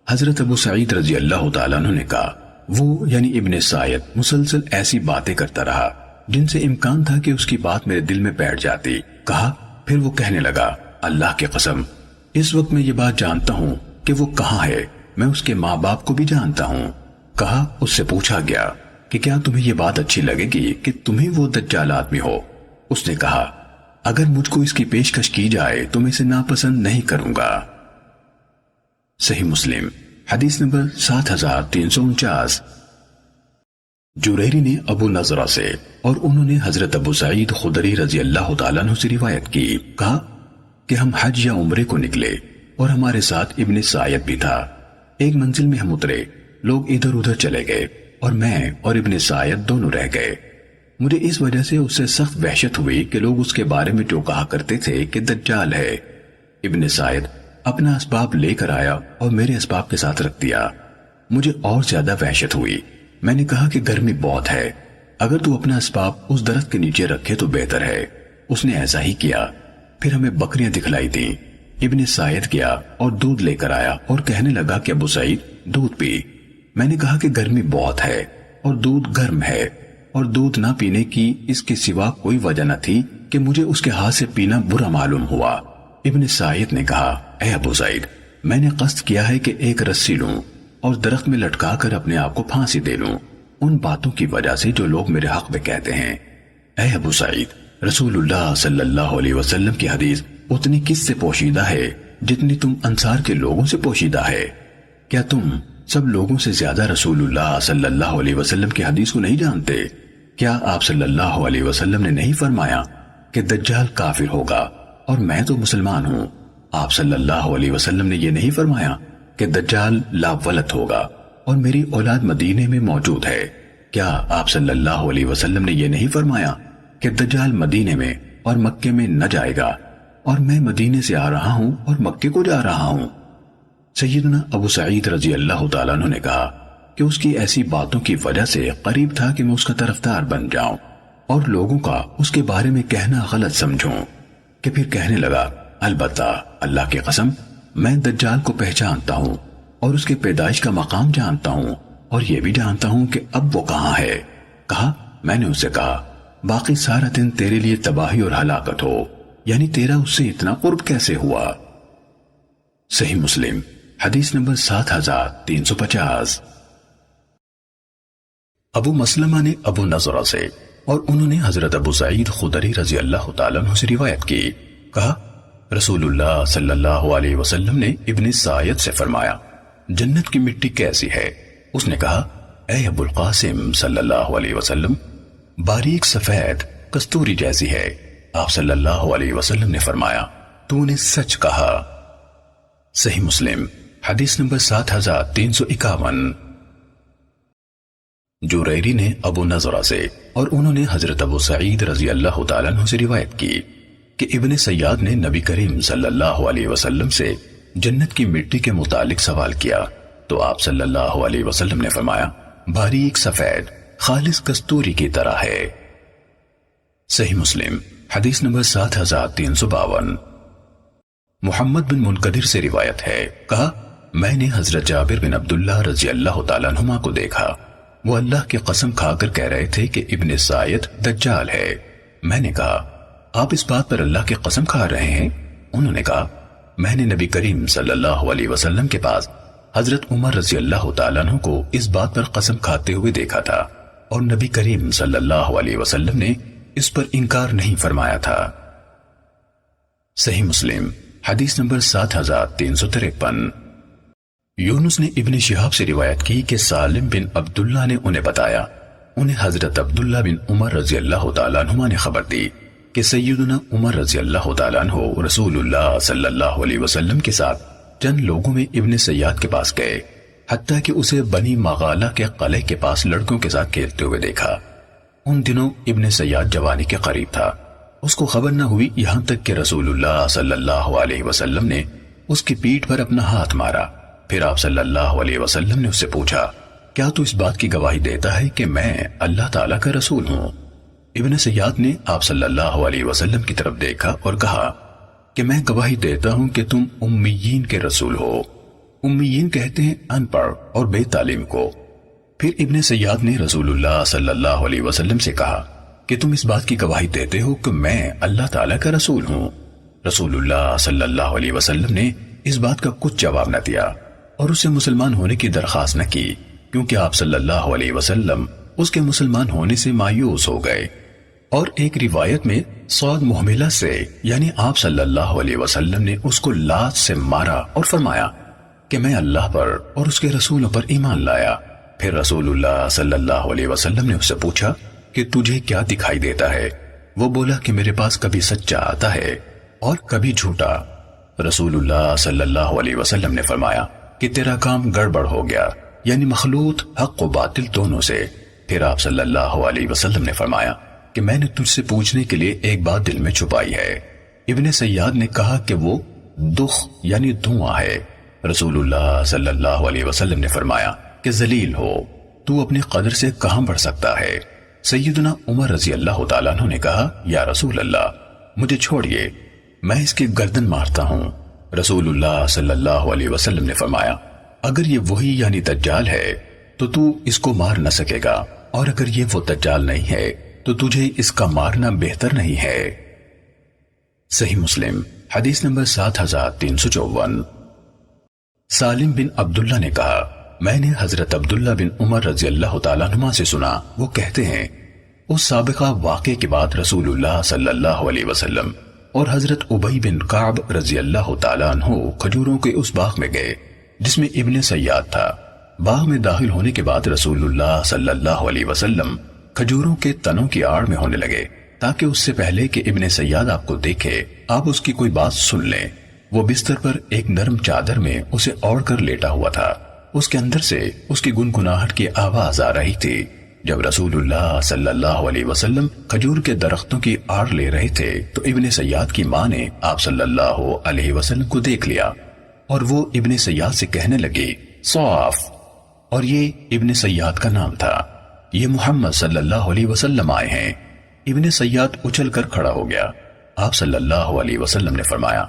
حضرت ابو سعید رضی اللہ تعالیٰ عنہ نے کہا وہ یعنی ابن سائد مسلسل ایسی باتیں کرتا رہا جن سے امکان تھا کہ اس کی بات میرے دل میں بیٹھ جاتی۔ کہا پھر وہ کہنے لگا اللہ کی قسم اس وقت میں یہ بات جانتا ہوں کہ وہ کہاں ہے، میں اس کے ماں باپ کو بھی جانتا ہوں۔ کہا اس سے پوچھا گیا کہ کیا تمہیں یہ بات اچھی لگے گی کہ تمہیں وہ دجال آدمی ہو؟ اس نے کہا اگر مجھ کو اس کی پیشکش کی جائے تو میں اسے ناپسند نہیں کروں گا۔ صحیح مسلم حدیث نمبر 7349۔ جریری نے ابو نضرہ سے اور انہوں نے حضرت ابو سعید خدری رضی اللہ تعالیٰ عنہ سے روایت کی، کہا کہ ہم حج یا عمرے کو نکلے اور ہمارے ساتھ ابن سائد بھی تھا۔ ایک منزل میں ہم اترے، لوگ ادھر ادھر چلے گئے اور میں اور ابن سائد دونوں رہ گئے۔ مجھے اس وجہ سے اس سے سخت وحشت ہوئی کہ لوگ اس کے بارے میں جو کہا کرتے تھے کہ دجال ہے۔ ابن سائد اپنا اسباب لے کر آیا اور میرے اسباب کے ساتھ رکھ دیا۔ مجھے اور زیادہ وحشت ہوئی۔ میں نے کہا کہ گرمی بہت ہے، اگر تو اپنا اسباب اس درخت کے نیچے رکھے تو بہتر ہے۔ اس نے ایسا ہی کیا۔ پھر ہمیں بکریاں دکھلائی تیں۔ ابن سائد گیا اور دودھ لے کر آیا اور کہنے لگا کہ ابو سعید دودھ پی۔ میں نے کہا کہ گرمی بہت ہے اور دودھ گرم ہے اور دودھ نہ پینے کی اس کے سوا کوئی وجہ نہ تھی کہ مجھے اس کے ہاتھ سے پینا برا معلوم ہوا۔ ابن سائد نے کہا اے ابو سعید میں نے قصد کیا ہے کہ ایک رسی لوں اور درخت میں لٹکا کر اپنے آپ کو پھانسی دے لوں ان باتوں کی وجہ سے جو لوگ میرے حق میں کہتے ہیں۔ اے ابو سعید رسول اللہ صلی اللہ علیہ وسلم کی حدیث اتنی کس سے پوشیدہ ہے جتنی تم انصار کے لوگوں سے پوشیدہ ہے؟ کیا تم سب لوگوں سے زیادہ رسول اللہ صلی اللہ علیہ وسلم کی حدیث کو نہیں جانتے؟ کیا آپ صلی اللہ علیہ وسلم نے نہیں فرمایا کہ دجال کافر ہوگا اور میں تو مسلمان ہوں؟ آپ صلی اللہ علیہ وسلم نے یہ نہیں فرمایا کہ دجال لا ولد ہوگا اور میری اولاد مدینے میں موجود ہے؟ کیا آپ صلی اللہ علیہ وسلم نے یہ نہیں فرمایا کہ دجال مدینے میں اور مکے میں نہ جائے گا اور میں مدینے سے آ رہا ہوں اور مکے کو جا رہا ہوں؟ سیدنا ابو سعید رضی اللہ تعالیٰ عنہ نے کہا کہ اس کی ایسی باتوں کی وجہ سے قریب تھا کہ میں اس کا طرفدار بن جاؤں اور لوگوں کا اس کے بارے میں کہنا غلط سمجھوں، کہ پھر کہنے لگا البتہ اللہ کی قسم میں دجال کو پہچانتا ہوں اور اس کے پیدائش کا مقام جانتا ہوں اور یہ بھی جانتا ہوں کہ اب وہ کہاں ہے۔ کہا میں نے اس سے کہا باقی سارا دن تیرے لیے تباہی اور ہلاکت ہو، یعنی تیرا اس سے اتنا قرب کیسے ہوا؟ صحیح مسلم حدیث نمبر 7350۔ ابو مسلمہ نے ابو نضرہ سے اور انہوں نے حضرت ابو سعید خدری رضی اللہ تعالیٰ عنہ سے روایت کی، کہا رسول اللہ صلی اللہ علیہ وسلم نے ابن سائد سے فرمایا جنت کی مٹی کیسی ہے؟ اس نے کہا اے ابو القاسم صلی اللہ علیہ وسلم باریک سفید کستوری جیسی ہے۔ آپ صلی اللہ علیہ وسلم نے فرمایا تو نے سچ کہا۔ صحیح مسلم حدیث نمبر 7351۔ جریری نے ابو نضرہ سے اور انہوں نے حضرت ابو سعید رضی اللہ تعالیٰ عنہ سے روایت کی کہ ابن سیاد نے نبی کریم صلی اللہ علیہ وسلم سے جنت کی مٹی کے متعلق سوال کیا تو آپ صلی اللہ علیہ وسلم نے فرمایا باریک سفید خالص کستوری کی طرح ہے۔ صحیح مسلم حدیث نمبر 7352۔ محمد بن منقدر سے روایت ہے، کہا میں نے حضرت جابر بن عبداللہ رضی اللہ تعالیٰ عنہما کو دیکھا، وہ اللہ کی قسم کھا کر کہہ رہے تھے کہ ابن سائد دجال ہے۔ میں نے کہا آپ اس بات پر اللہ کی قسم کھا رہے ہیں؟ انہوں نے کہا میں نے نبی کریم صلی اللہ علیہ وسلم کے پاس حضرت عمر رضی اللہ تعالیٰ عنہ کو اس بات پر قسم کھاتے ہوئے دیکھا تھا، اور نبی کریم صلی اللہ علیہ وسلم نے اس پر انکار نہیں فرمایا تھا۔ صحیح مسلم حدیث نمبر 7353۔ یونس نے ابن شہاب سے روایت کی کہ سالم بن عبداللہ نے انہیں بتایا، انہیں حضرت عبداللہ بن عمر رضی اللہ تعالیٰ عنہما نے خبر دی کہ سیدنا عمر رضی اللہ تعالیٰ عنہ رسول اللہ صلی اللہ علیہ وسلم کے ساتھ چند لوگوں میں ابن سیاد کے پاس گئے، حتیٰ کہ اسے بنی مغالہ کے قلعے کے پاس لڑکوں کے ساتھ کھیلتے ہوئے دیکھا۔ ان دنوں ابن سیاد جوانی کے قریب تھا، اس کو خبر نہ ہوئی یہاں تک کہ رسول اللہ صلی اللہ علیہ وسلم نے اس کی پیٹھ پر اپنا ہاتھ مارا۔ پھر آپ صلی اللہ علیہ وسلم نے اس سے پوچھا کیا تو اس بات کی گواہی دیتا ہے کہ میں اللہ تعالیٰ کا رسول ہوں؟ ابن سیاد نے آپ صلی اللہ علیہ وسلم کی طرف دیکھا اور کہا کہ میں گواہی دیتا ہوں کہ تم امیین کے رسول ہو۔ امیین کہتے ہیں ان پڑھ اور بے تعلیم کو۔ پھر ابن سیاد نے رسول اللہ صلی اللہ علیہ وسلم سے کہا کہ تم اس بات کی گواہی دیتے ہو کہ میں اللہ تعالیٰ کا رسول ہوں؟ رسول اللہ صلی اللہ علیہ وسلم نے اس بات کا کچھ جواب نہ دیا اور اسے مسلمان ہونے کی درخواست نہ کی، کیونکہ آپ صلی اللہ علیہ وسلم اس کے مسلمان ہونے سے مایوس ہو گئے۔ اور ایک روایت میں صاد محملہ سے یعنی آپ صلی اللہ علیہ وسلم نے اس کو لات سے مارا اور فرمایا کہ میں اللہ پر اور اس کے رسولوں پر ایمان لایا۔ پھر رسول اللہ صلی اللہ علیہ وسلم نے اس سے پوچھا کہ تجھے کیا دکھائی دیتا ہے؟ وہ بولا کہ میرے پاس کبھی سچا آتا ہے اور کبھی جھوٹا۔ رسول اللہ صلی اللہ علیہ وسلم نے فرمایا کہ تیرا کام گڑبڑ ہو گیا، یعنی مخلوط حق و باطل دونوں سے۔ پھر آپ صلی اللہ علیہ وسلم نے فرمایا کہ میں نے تجھ سے پوچھنے کے لیے ایک بات دل میں چھپائی ہے۔ ابن سیاد نے کہا کہ وہ دخ یعنی دھواں ہے۔ رسول اللہ صلی اللہ علیہ وسلم نے فرمایا کہ ذلیل ہو، تو اپنی قدر سے کہاں بڑھ سکتا ہے؟ سیدنا عمر رضی اللہ تعالیٰ عنہ نے کہا یا رسول اللہ مجھے چھوڑیے، میں اس کی گردن مارتا ہوں۔ رسول اللہ صلی اللہ علیہ وسلم نے فرمایا اگر یہ وہی یعنی دجال ہے تو اس کو مار نہ سکے گا، اور اگر یہ وہ دجال نہیں ہے تو تجھے اس کا مارنا بہتر نہیں ہے۔ صحیح مسلم حدیث نمبر 7354۔ سالم بن عبداللہ نے کہا میں نے حضرت عبداللہ بن عمر رضی اللہ تعالیٰ عنہ سے سنا، وہ کہتے ہیں اس سابقہ واقعے کے بعد رسول اللہ صلی اللہ علیہ وسلم اور حضرت ابی بن کعب رضی اللہ تعالیٰ عنہ کھجوروں کے اس باغ میں گئے جس میں ابن سیاد تھا۔ باغ میں داخل ہونے کے بعد رسول اللہ صلی اللہ علیہ وسلم کھجوروں کے تنوں کی آڑ میں ہونے لگے تاکہ اس سے پہلے کہ ابن سیاد آپ کو دیکھے آپ اس کی کوئی بات سن لیں۔ وہ بستر پر ایک نرم چادر میں اسے اوڑھ کر لیٹا ہوا تھا، اس کے اندر سے اس کی گنگناہٹ کی آواز آ رہی تھی۔ جب رسول اللہ صلی اللہ علیہ وسلم کھجور کے درختوں کی آڑ لے رہے تھے تو ابن سیاد کی ماں نے آپ صلی اللہ علیہ وسلم کو دیکھ لیا اور وہ ابن سیاد سے کہنے لگی صاف، اور یہ ابن سیاد کا نام تھا، یہ محمد صلی اللہ علیہ وسلم آئے ہیں۔ ابن سیاد اچھل کر کھڑا ہو گیا۔ آپ صلی اللہ علیہ وسلم نے فرمایا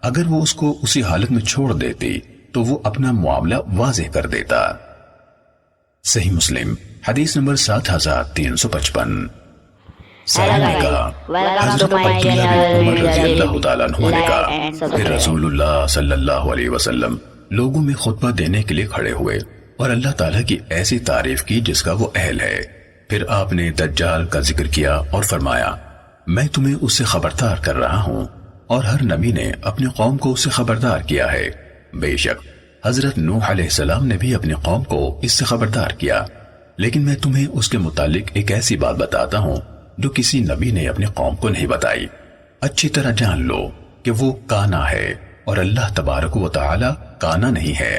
اگر وہ اس کو اسی حالت میں چھوڑ دیتی تو وہ اپنا معاملہ واضح کر دیتا۔ صحیح مسلم حدیث نمبر 7355۔ سالم نے کہا حضرت عبداللہ بن عمر رضی اللہ تعالیٰ عنہ نے کہا پھر رسول اللہ صلی اللہ علیہ وسلم لوگوں میں خطبہ دینے کے لیے کھڑے ہوئے اور اللہ تعالیٰ کی ایسی تعریف کی جس کا وہ اہل ہے۔ پھر آپ نے دجال کا ذکر کیا اور فرمایا میں تمہیں اس سے خبردار کر رہا ہوں، اور ہر نبی نے اپنی قوم کو اس سے خبردار کیا ہے۔ بے شک حضرت نوح علیہ السلام نے بھی اپنی قوم کو اس سے خبردار کیا، لیکن میں تمہیں اس کے متعلق ایک ایسی بات بتاتا ہوں جو کسی نبی نے اپنی قوم کو نہیں بتائی۔ اچھی طرح جان لو کہ وہ کانا ہے اور اللہ تبارک و تعالی کانا نہیں ہے۔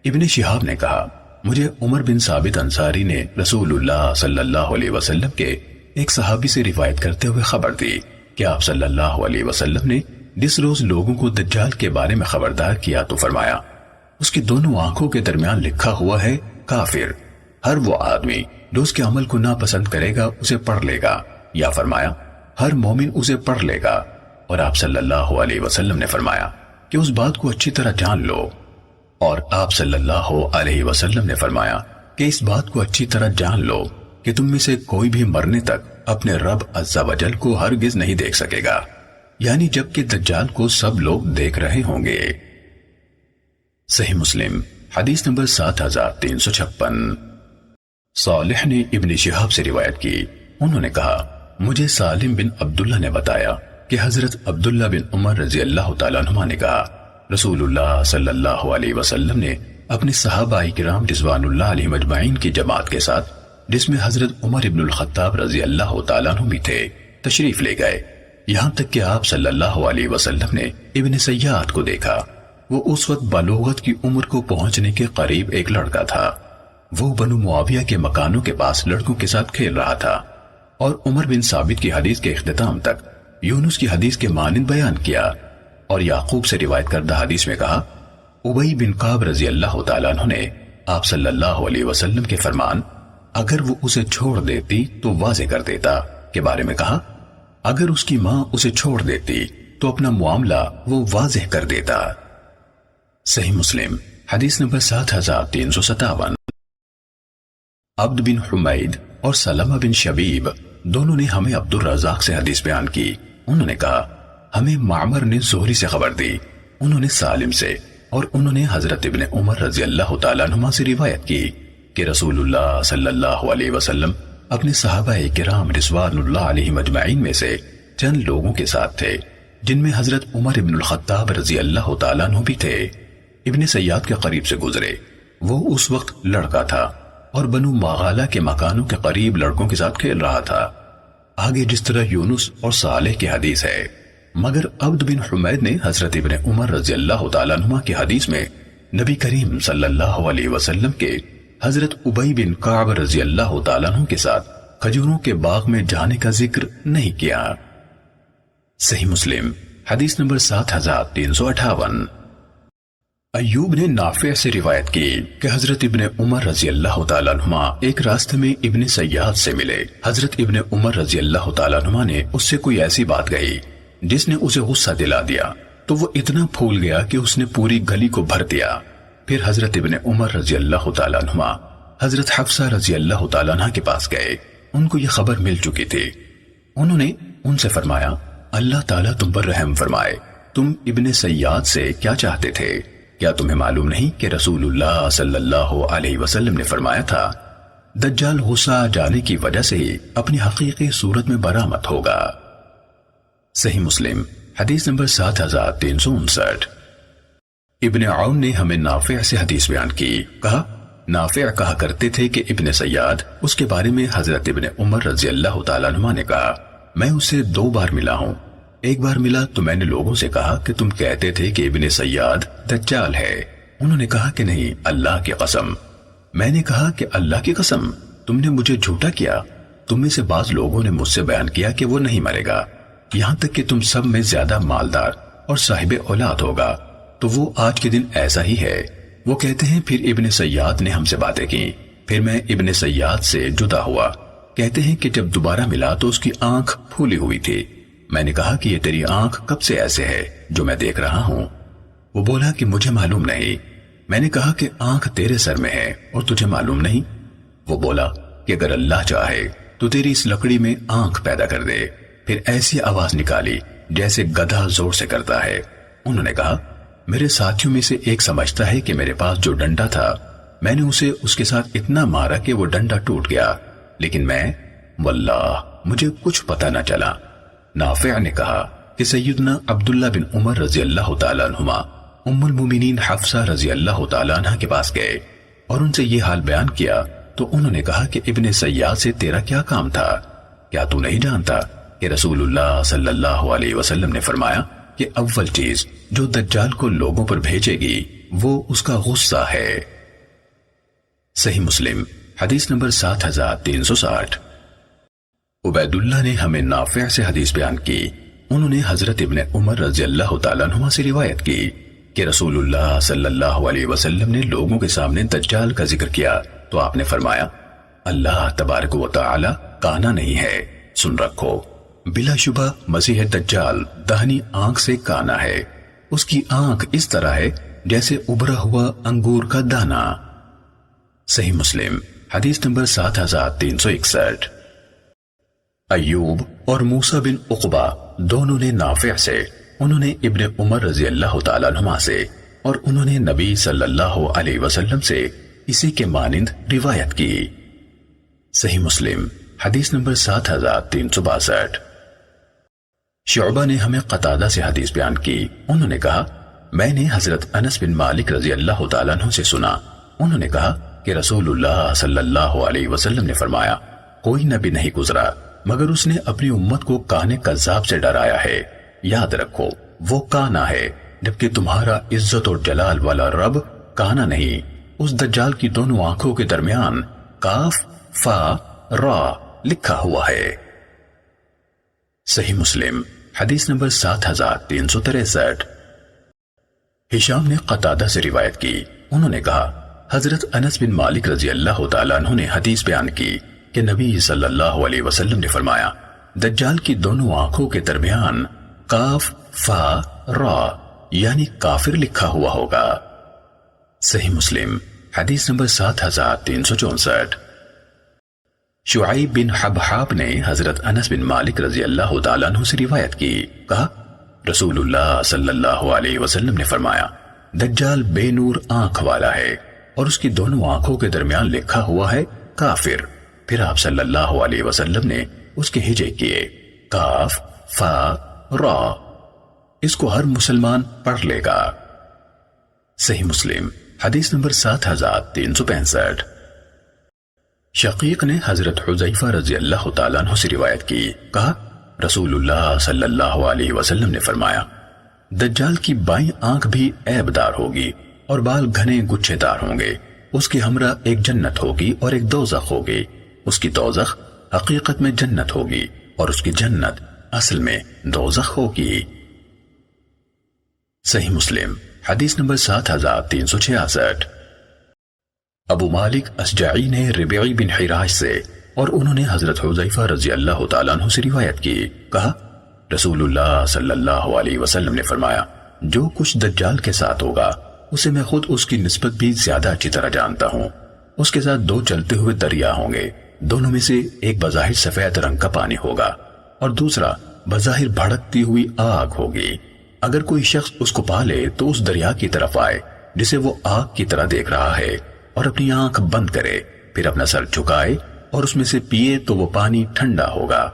ابن شہاب نے کہا مجھے عمر بن ثابت انصاری نے رسول اللہ صلی اللہ علیہ وسلم کے ایک صحابی سے روایت کرتے ہوئے خبر دی کہ آپ صلی اللہ علیہ وسلم نے جس روز لوگوں کو دجال کے بارے میں خبردار کیا تو فرمایا اس کی دونوں آنکھوں کے درمیان لکھا ہوا ہے کافر، ہر وہ آدمی جو اس کے عمل کو ناپسند کرے گا اسے پڑھ لے گا، یا فرمایا ہر مومن اسے پڑھ لے گا۔ اور آپ صلی اللہ علیہ وسلم نے فرمایا کہ اس بات کو اچھی طرح جان لو۔ اور آپ صلی اللہ علیہ وسلم نے فرمایا کہ اس بات کو اچھی طرح جان لو کہ تم میں سے کوئی بھی مرنے تک اپنے رب عز و جل کو ہرگز نہیں دیکھ سکے گا، یعنی جب کہ دجال کو سب لوگ دیکھ رہے ہوں گے۔ صحیح مسلم حدیث نمبر 7356۔ صالح نے ابن شہاب سے روایت کی، انہوں نے کہا مجھے سالم بن عبداللہ نے بتایا کہ حضرت عبداللہ بن عمر رضی اللہ تعالیٰ عنہ نے کہا رسول اللہ صلی اللہ علیہ وسلم نے اپنے صحابہ کرام رضوان اللہ علیہ مجمعین کی جماعت کے ساتھ، جس میں حضرت عمر ابن الخطاب رضی اللہ تعالیٰ عنہ بھی تھے، تشریف لے گئے، یہاں تک کہ آپ صلی اللہ علیہ وسلم نے ابن سیاد کو دیکھا۔ وہ اس وقت بلوغت کی عمر کو پہنچنے کے قریب ایک لڑکا تھا۔ وہ بنو معاویہ کے مکانوں کے پاس لڑکوں کے ساتھ کھیل رہا تھا، اور عمر بن ثابت کی حدیث کے اختتام تک یونس کی حدیث کے مانند بیان کیا، اور یعقوب سے روایت کردہ حدیث میں کہا ابی بن کعب رضی اللہ تعالیٰ عنہ نے آپ صلی اللہ علیہ وسلم کے فرمان اگر وہ اسے چھوڑ دیتی تو واضح کر دیتا کے بارے میں کہا، اگر اس کی ماں اسے چھوڑ دیتی تو اپنا معاملہ وہ واضح کر دیتا۔ صحیح مسلم حدیث نمبر 7357۔ عبد بن حمید اور سلمہ بن شبیب دونوں نے ہمیں عبد الرزاق سے حدیث بیان کی، انہوں نے کہا ہمیں معمر نے زہری سے خبر دی، انہوں نے سالم سے، اور انہوں نے حضرت ابن عمر رضی اللہ تعالیٰ عنہما سے روایت کی کہ رسول اللہ صلی اللہ علیہ وسلم اپنے صحابہ کرام رضوان اللہ علیہ مجمعین میں سے چند لوگوں کے ساتھ تھے، جن میں حضرت عمر ابن الخطاب رضی اللہ تعالیٰ عنہ بھی تھے۔ ابن سیاد کے قریب سے گزرے، وہ اس وقت لڑکا تھا اور بنو مغالہ کے مکانوں کے قریب لڑکوں کے ساتھ کھیل رہا تھا۔ آگے جس طرح یونس اور صالح کی حدیث ہے، مگر عبد بن حمید نے حضرت ابن عمر رضی اللہ تعالیٰ عنہ کی حدیث میں نبی کریم صلی اللہ علیہ وسلم کے حضرت ابی بن کعب رضی اللہ تعالیٰ عنہ کے ساتھ کھجوروں کے باغ میں جانے کا ذکر نہیں کیا۔ صحیح مسلم حدیث نمبر 7358۔ ایوب نے نافع سے روایت کی کہ حضرت ابن عمر رضی اللہ تعالیٰ عنہ ایک راستے میں ابن سیاد سے ملے۔ حضرت ابن عمر رضی اللہ تعالیٰ عنہ نے اس سے کوئی ایسی بات کہی جس نے اسے غصہ دلا دیا، تو وہ اتنا پھول گیا کہ اس نے پوری گلی کو بھر دیا۔ پھر حضرت ابن عمر رضی اللہ تعالیٰ عنہ حضرت حفصہ رضی اللہ تعالیٰ عنہ کے پاس گئے، ان کو یہ خبر مل چکی تھی۔ انہوں نے ان سے فرمایا اللہ تعالیٰ تم پر رحم فرمائے، تم ابن سیاد سے کیا چاہتے تھے؟ کیا تمہیں معلوم نہیں کہ رسول اللہ صلی اللہ علیہ وسلم نے فرمایا تھا دجال غصہ آ جانے کی وجہ سے ہی اپنی حقیقی صورت میں برآمد ہوگا۔ صحیح مسلم حدیث نمبر 7359۔ ابن عون نے ہمیں نافع سے حدیث بیان کی، کہا نافع کہا کرتے تھے کہ ابن سیاد، اس کے بارے میں حضرت ابن عمر رضی اللہ تعالیٰ عنہ نے کہا میں اسے 2 بار ملا ہوں، ایک بار ملا تو میں نے لوگوں سے کہا کہ تم کہتے تھے کہ ابن سیاد دجال ہے، انہوں نے کہا کہ نہیں اللہ کی قسم، میں نے کہا کہ اللہ کی قسم تم نے مجھے جھوٹا کیا، تم میں سے بعض لوگوں نے مجھ سے بیان کیا کہ وہ نہیں مرے گا، یہاں تک کہ تم سب میں زیادہ مالدار اور صاحب اولاد ہوگا، تو وہ آج کے دن ایسا ہی ہے۔ وہ کہتے ہیں پھر ابن سیاد نے ہم سے باتیں کی، پھر میں ابن سیاد سے جدا ہوا، کہتے ہیں کہ جب دوبارہ ملا تو اس کی آنکھ پھولی ہوئی تھی، میں نے کہا کہ یہ تیری آنکھ کب سے ایسے ہے جو میں دیکھ رہا ہوں؟ وہ بولا کہ مجھے معلوم نہیں، میں نے کہا کہ آنکھ تیرے سر میں ہے اور تجھے معلوم نہیں؟ وہ بولا کہ اگر اللہ چاہے تو تیری اس لکڑی میں آنکھ پیدا کر دے، پھر ایسی آواز نکالی جیسے گدھا زور سے کرتا ہے۔ انہوں نے کہا میرے ساتھیوں میں سے ایک سمجھتا ہے کہ میرے پاس جو ڈنڈا تھا میں نے اسے اس کے ساتھ اتنا مارا کہ وہ ڈنڈا ٹوٹ گیا، لیکن میں واللہ مجھے کچھ پتہ نہ چلا۔ نافع نے کہا کہ سیدنا عبداللہ بن عمر رضی اللہ تعالیٰ عنہما ام المومنین حفصہ رضی اللہ تعالیٰ عنہ کے پاس گئے اور ان سے یہ حال بیان کیا، تو انہوں نے کہا کہ ابن سیاد سے تیرا کیا کام تھا؟ کیا تو نہیں جانتا کہ رسول اللہ صلی اللہ علیہ وسلم نے فرمایا کہ اول چیز جو دجال کو لوگوں پر بھیجے گی وہ اس کا غصہ ہے۔ صحیح مسلم حدیث نمبر 7360۔ عبید اللہ نے ہمیں نافع سے حدیث بیان کی، انہوں نے حضرت ابن عمر رضی اللہ تعالیٰ عنہ سے روایت کی کہ رسول اللہ صلی اللہ علیہ وسلم نے لوگوں کے سامنے دجال کا ذکر کیا تو آپ نے فرمایا اللہ تبارک و تعالی کانا نہیں ہے، سن رکھو، بلا شبہ مسیح دجال داہنی آنکھ سے کانا ہے، اس کی آنکھ اس طرح ہے جیسے ابھرا ہوا انگور کا دانہ۔ صحیح مسلم حدیث نمبر 7361۔ ایوب اور موسیٰ بن عقبہ دونوں نے نافع سے، انہوں نے ابن عمر رضی اللہ تعالیٰ عنہما سے، اور انہوں نے نبی صلی اللہ علیہ وسلم سے اسی کے مانند روایت کی۔ صحیح مسلم حدیث نمبر 7362۔ شعبہ نے ہمیں قتادہ سے حدیث بیان کی، انہوں نے کہا میں نے حضرت انس بن مالک رضی اللہ تعالیٰ عنہ سے سنا، انہوں نے کہا کہ رسول اللہ صلی اللہ علیہ وسلم نے فرمایا کوئی نبی نہیں گزرا مگر اس نے اپنی امت کو کانے کذاب سے ڈرایا ہے، یاد رکھو وہ کانا ہے، جبکہ تمہارا عزت اور جلال والا رب کانا نہیں۔ اس دجال کی دونوں آنکھوں کے درمیان کاف فا را لکھا ہوا ہے۔ صحیح مسلم حدیث نمبر 7363۔ ہشام نے قتادہ سے روایت کی، انہوں نے کہا حضرت انس بن مالک رضی اللہ تعالیٰ عنہ نے حدیث بیان کی کہ نبی صلی اللہ علیہ وسلم نے فرمایا دجال کی دونوں آنکھوں کے درمیان کاف فا را یعنی کافر لکھا ہوا ہوگا۔ صحیح مسلم حدیث نمبر 7364۔ شعیب بن حبحاب نے حضرت انس بن مالک رضی اللہ تعالیٰ عنہ سے روایت کی، کہا رسول اللہ صلی اللہ علیہ وسلم نے فرمایا دجال بے نور آنکھ والا ہے اور اس کی دونوں آنکھوں کے درمیان لکھا ہوا ہے کافر۔ پھر آپ صلی اللہ علیہ وسلم نے اس کے ہجے کیے، کاف فا را، اس کو ہر مسلمان پڑھ لے گا۔ صحیح مسلم حدیث نمبر 7365۔ شقیق نے حضرت حذیفہ رضی اللہ تعالیٰ عنہ سے روایت کی، کہا رسول اللہ صلی اللہ علیہ وسلم نے فرمایا دجال کی بائیں آنکھ بھی عیب دار ہوگی اور بال گھنے گچھے دار ہوں گے، اس کی ہمراہ ایک جنت ہوگی اور ایک دوزخ ہوگی، اس کی دوزخ حقیقت میں جنت ہوگی اور اس کی جنت اصل میں دوزخ ہوگی۔ صحیح مسلم حدیث نمبر 7366۔ ابو مالک اشجعی نے ربیعی بن حراش سے اور انہوں نے حضرت حذیفہ رضی اللہ تعالیٰ عنہ سے روایت کی، کہا رسول اللہ صلی اللہ علیہ وسلم نے فرمایا جو کچھ دجال کے ساتھ ہوگا اسے میں خود اس کی نسبت بھی زیادہ اچھی طرح جانتا ہوں۔ اس کے ساتھ دو چلتے ہوئے دریا ہوں گے، دونوں میں سے ایک بظاہر سفید رنگ کا پانی ہوگا اور دوسرا بظاہر بھڑکتی ہوئی آگ ہوگی۔ اگر کوئی شخص اس کو پا لے تو اس دریا کی طرف آئے جسے وہ آگ کی طرح دیکھ رہا ہے اور اپنی آنکھ بند کرے، پھر اپنا سر جھکائے اور اس میں سے پیے تو وہ پانی ٹھنڈا ہوگا،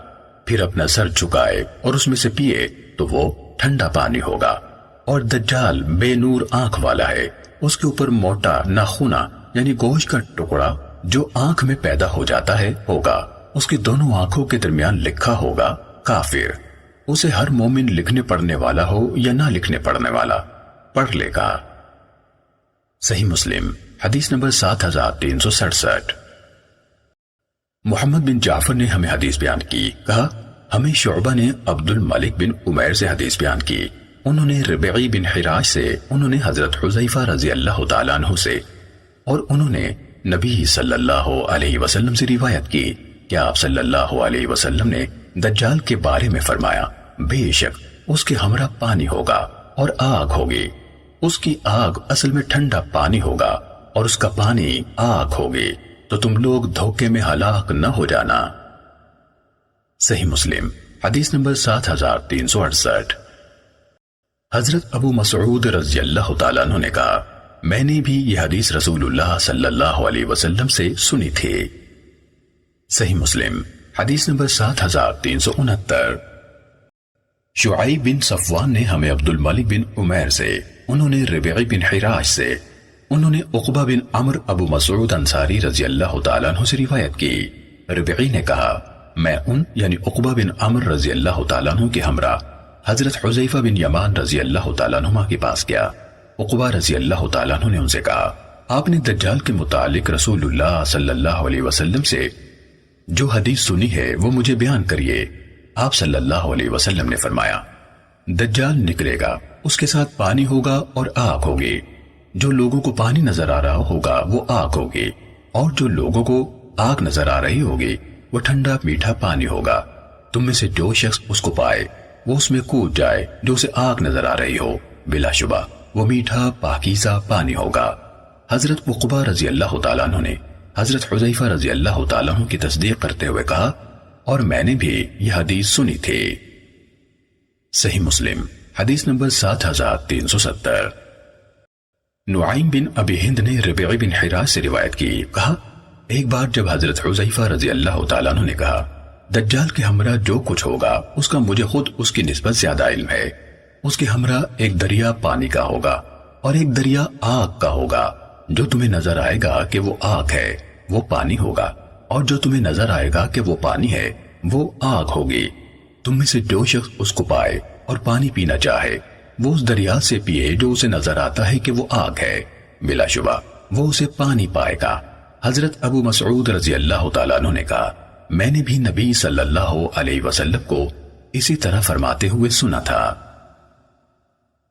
پھر اپنا سر جھکائے اور اس میں سے پیے تو وہ ٹھنڈا پانی ہوگا۔ اور دجال بے نور آنکھ والا ہے، اس کے اوپر موٹا ناخنا یعنی گوشت کا ٹکڑا جو آنکھ میں پیدا ہو جاتا ہے ہوگا، اس کی دونوں آنکھوں کے درمیان لکھا ہوگا کافر۔ اسے ہر مومن لکھنے پڑھنے والا ہو یا نہ لکھنے پڑھنے والا پڑھ لے گا۔ صحیح مسلم حدیث نمبر 7367۔ محمد بن جعفر نے ہمیں حدیث بیان کی، کہا ہمیں شعبہ نے عبد الملک بن عمیر سے حدیث بیان کی، انہوں نے ربیعی بن حراش سے، انہوں نے حضرت حذیفہ رضی اللہ تعالیٰ عنہ سے، اور انہوں نے نبی صلی اللہ علیہ وسلم سے روایت کی کہ آپ صلی اللہ علیہ وسلم نے دجال کے بارے میں فرمایا بے شک اس کے ہمراہ پانی ہوگا اور آگ ہوگی، اس کی آگ اصل میں ٹھنڈا پانی ہوگا اور اس کا پانی آگ ہوگی، تو تم لوگ دھوکے میں ہلاک نہ ہو جانا۔ صحیح مسلم حدیث نمبر 7368۔ حضرت ابو مسعود رضی اللہ تعالیٰ عنہ نے کہا میں نے بھی یہ حدیث رسول اللہ صلی اللہ علیہ وسلم سے سنی تھی۔ صحیح مسلم حدیث نمبر 7369۔ شعیب بن صفوان نے ہمیں عبد الملک بن عمیر سے، انہوں نے ربیعی بن حراش سے، انہوں نے عقبہ بن عمر ابو مسعود انصاری رضی اللہ تعالیٰ عنہ سے روایت کی، ربیعی نے کہا میں ان یعنی عقبہ بن عمر رضی اللہ تعالیٰ عنہ کے ہمراہ حضرت حذیفہ بن یمان رضی اللہ تعالیٰ عنہ کے پاس گیا۔ عقبہ رضی اللہ تعالیٰ عنہ نے ان سے کہا آپ نے دجال کے متعلق رسول اللہ صلی اللہ علیہ وسلم سے جو حدیث سنی ہے وہ مجھے بیان کریے۔ آپ صلی اللہ علیہ وسلم نے فرمایا دجال نکلے گا، اس کے ساتھ پانی ہوگا اور آگ ہوگی، جو لوگوں کو پانی نظر آ رہا ہوگا وہ آگ ہوگی، اور جو لوگوں کو آگ نظر آ رہی ہوگی وہ ٹھنڈا میٹھا پانی ہوگا، تم میں سے جو شخص اس کو پائے وہ اس میں کود جائے جو اسے آگ نظر آ رہی ہو، بلا شبہ وہ میٹھا پاکیزہ پانی ہوگا۔ حضرت عقبہ رضی اللہ تعالیٰ عنہ نے حضرت حذیفہ رضی اللہ تعالیٰ عنہ کی تصدیق کرتے ہوئے کہا، اور میں نے بھی یہ حدیث سنی تھی۔ صحیح مسلم حدیث نمبر 7370۔ نعیم بن ابی ہند نے ربیع بن حراش سے روایت کی، کہا ایک بار جب حضرت حذیفہ رضی اللہ تعالیٰ عنہ نے کہا، دجال کے ہمراہ جو کچھ ہوگا اس کا مجھے خود اس کی نسبت زیادہ علم ہے۔ اس کے ہمراہ ایک دریا پانی کا ہوگا اور ایک دریا آگ کا ہوگا۔ جو تمہیں نظر آئے گا کہ وہ آگ ہے وہ پانی ہوگا، اور جو تمہیں نظر آئے گا کہ وہ پانی ہے وہ آگ ہوگی۔ تم میں سے جو شخص اس کو پائے اور پانی پینا چاہے وہ اس دریا سے پیے جو اسے نظر آتا ہے کہ وہ آگ ہے، بلا شبہ وہ اسے پانی پائے گا۔ حضرت ابو مسعود رضی اللہ تعالیٰ عنہ نے کہا، میں نے بھی نبی صلی اللہ علیہ وسلم کو اسی طرح فرماتے ہوئے سنا تھا۔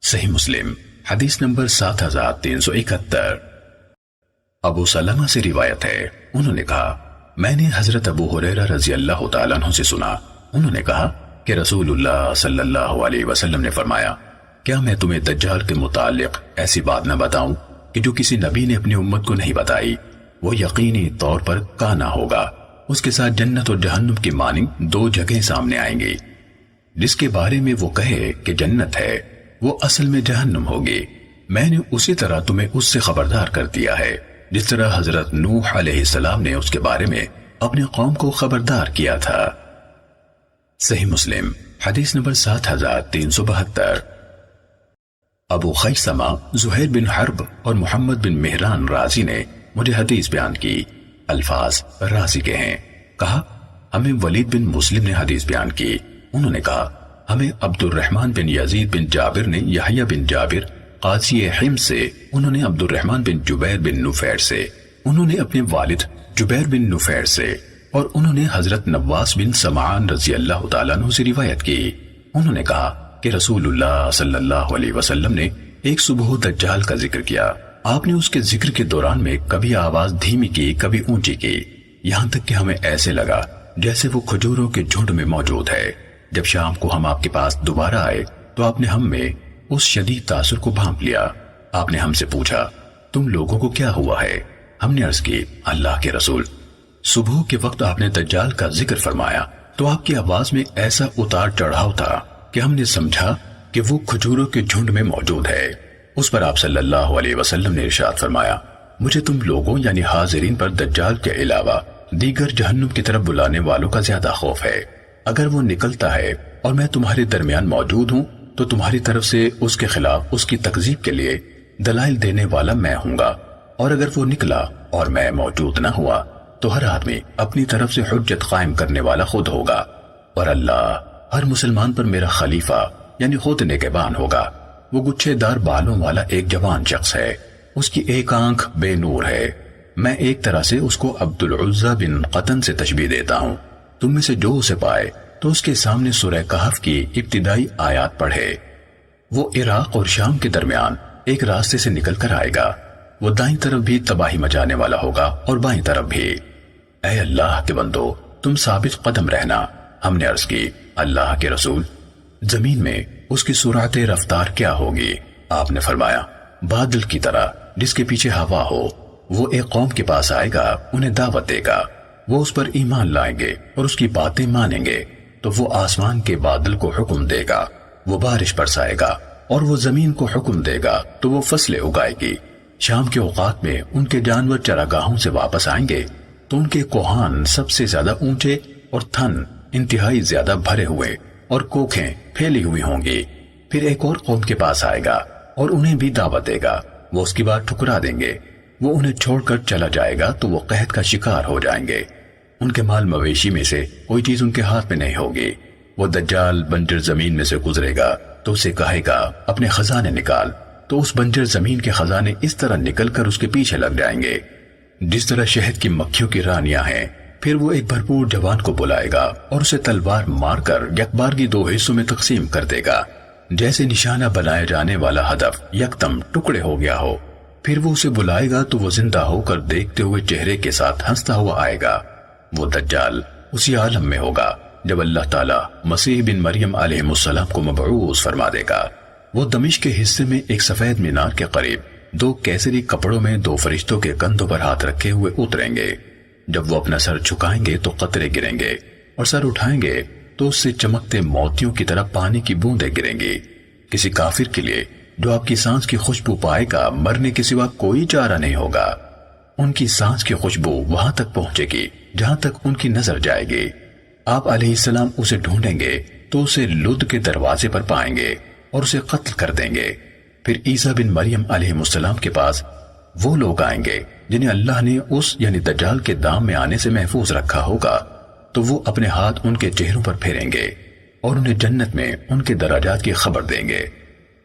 صحیح مسلم حدیث نمبر 7371۔ ابو سلمہ سے روایت ہے، انہوں نے کہا میں نے حضرت ابو ہریرہ رضی اللہ تعالیٰ عنہ سے سنا، انہوں نے کہا کہ رسول اللہ صلی اللہ علیہ وسلم نے فرمایا، کیا میں تمہیں دجال کے متعلق ایسی بات نہ بتاؤں کہ جو کسی نبی نے اپنی امت کو نہیں بتائی؟ وہ یقینی طور پر کانا ہوگا، اس کے ساتھ جنت اور جہنم کی مانند دو جگہیں سامنے آئیں گی، جس کے بارے میں وہ کہے کہ جنت ہے وہ اصل میں جہنم ہوگی۔ میں نے اسی طرح تمہیں اس سے خبردار کر دیا ہے جس طرح حضرت نوح علیہ السلام نے اس کے بارے میں اپنے قوم کو خبردار کیا تھا۔ صحیح مسلم حدیث نمبر 7372۔ ابو خیثمہ زہیر بن حرب اور محمد بن مہران رازی نے مجھے حدیث بیان کی، الفاظ رازی کے ہیں۔ کہا ہمیں ولید بن مسلم نے حدیث بیان کی، انہوں نے کہا ہمیں عبد الرحمن بن یزید بن جابر نے یحییٰ بن جابر قاضی حمص سے، انہوں نے عبد الرحمن بن جبیر بن نفیر سے، انہوں نے اپنے والد جبیر بن نفیر سے، اور انہوں نے حضرت نواس بن سمعان رضی اللہ تعالیٰ عنہ سے روایت کی، انہوں نے کہا کہ رسول اللہ صلی اللہ علیہ وسلم نے ایک صبح دجال کا ذکر کیا۔ آپ نے اس کے ذکر کے دوران میں کبھی آواز دھیمی کی کبھی اونچی کی، یہاں تک کہ ہمیں ایسے لگا جیسے وہ کھجوروں کے جھنڈ میں موجود ہے۔ جب شام کو ہم آپ کے پاس دوبارہ آئے تو آپ نے ہم میں اس شدید تاثر کو بھانپ لیا۔ آپ نے ہم سے پوچھا تم لوگوں کو کیا ہوا ہے؟ ہم نے عرض کی اللہ کے رسول، صبح کے وقت آپ نے دجال کا ذکر فرمایا تو آپ کی آواز میں ایسا اتار چڑھاؤ تھا کہ ہم نے سمجھا کہ وہ کھجوروں کے جھنڈ میں موجود ہے۔ اس پر آپ صلی اللہ علیہ وسلم نے ارشاد فرمایا، مجھے تم لوگوں یعنی حاضرین پر دجال کے علاوہ دیگر جہنم کی طرف بلانے والوں کا زیادہ خوف ہے۔ اگر وہ نکلتا ہے اور میں تمہارے درمیان موجود ہوں تو تمہاری طرف سے اس کے خلاف اس کی تکذیب کے لیے دلائل دینے والا میں ہوں گا، اور اگر وہ نکلا اور میں موجود نہ ہوا تو ہر آدمی اپنی طرف سے حجت قائم کرنے والا خود ہوگا، اور اللہ ہر مسلمان پر میرا خلیفہ یعنی خود نگہبان ہوگا۔ وہ گچھے دار بالوں والا ایک جوان شخص ہے، اس کی ایک آنکھ بے نور ہے۔ میں ایک طرح سے اس کو عبد العزہ بن قطن سے تشبیہ دیتا ہوں۔ تم میں سے جو اسے پائے تو اس کے سامنے سورہ کہف کی ابتدائی آیات پڑھے۔ وہ عراق اور شام کے درمیان ایک راستے سے نکل کر آئے گا، وہ دائیں طرف بھی تباہی مچانے والا ہوگا اور بائیں طرف بھی۔ اے اللہ کے بندو تم ثابت قدم رہنا۔ ہم نے عرض کی اللہ کے رسول، زمین میں اس کی سرعت رفتار کیا ہوگی؟ آپ نے فرمایا بادل کی طرح جس کے پیچھے ہوا ہو۔ وہ ایک قوم کے پاس آئے گا، انہیں دعوت دے گا، وہ اس پر ایمان لائیں گے اور اس کی باتیں مانیں گے تو وہ آسمان کے بادل کو حکم دے گا، وہ بارش برسائے گا، اور وہ زمین کو حکم دے گا تو وہ فصلیں اگائے گی۔ شام کے اوقات میں ان کے جانور چراگاہوں سے واپس آئیں گے تو ان کے کوہان سب سے زیادہ اونچے اور تھن انتہائی زیادہ بھرے ہوئے اور کوکھیں پھیلی ہوئی ہوں گی۔ پھر ایک اور قوم کے پاس آئے گا اور انہیں بھی دعوت دے گا، وہ اس کی بات ٹھکرا دیں گے، وہ انہیں چھوڑ کر چلا جائے گا تو وہ قحط کا شکار ہو جائیں گے۔ ان کے مال مویشی میں سے کوئی چیز ان کے ہاتھ میں نہیں ہوگی۔ وہ دجال بنجر زمین میں سے گزرے گا تو اسے کہے گا اپنے خزانے نکال، تو اس بنجر زمین کے خزانے اس طرح نکل کر اس کے پیچھے لگ جائیں گے جس طرح شہد کی مکھیوں کی رانیاں ہیں۔ پھر وہ ایک بھرپور جوان کو بلائے گا اور اسے تلوار مار کر یکبارگی دو حصوں میں تقسیم کر دے گا، جیسے نشانہ بنائے جانے والا ہدف یکدم ٹکڑے ہو گیا ہو۔ پھر وہ اسے بلائے گا تو وہ زندہ ہو کر دیکھتے ہوئے چہرے کے ساتھ ہنستا ہوا آئے گا۔ وہ دجال اسی عالم میں ہوگا جب اللہ تعالیٰ مسیح بن مریم علیہ السلام کو مبعوث فرما دے گا، وہ دمشق کے حصے میں ایک سفید مینار کے قریب 2 کیسری کپڑوں میں 2 فرشتوں کے کندھوں پر ہاتھ رکھے ہوئے اتریں گے۔ جب وہ اپنا سر جھکائیں گے تو قطرے گریں گے، اور سر اٹھائیں گے تو اس سے چمکتے موتیوں کی طرح پانی کی بوندیں گریں گی۔ کسی کافر کے لیے جو آپ کی سانس کی خوشبو پائے گا، مرنے کے سوا کوئی چارہ نہیں ہوگا۔ ان کی سانس کی خوشبو وہاں تک پہنچے گی جہاں تک ان کی نظر جائے گی۔ آپ علیہ السلام اسے ڈھونڈیں گے تو اسے لد کے دروازے پر پائیں گے اور اسے قتل کر دیں گے۔ پھر عیسیٰ بن مریم علیہ السلام کے پاس وہ لوگ آئیں گے جنہیں اللہ نے اس یعنی دجال کے دام میں آنے سے محفوظ رکھا ہوگا، تو وہ اپنے ہاتھ ان کے چہروں پر پھیریں گے اور انہیں جنت میں ان کے درجات کی خبر دیں گے۔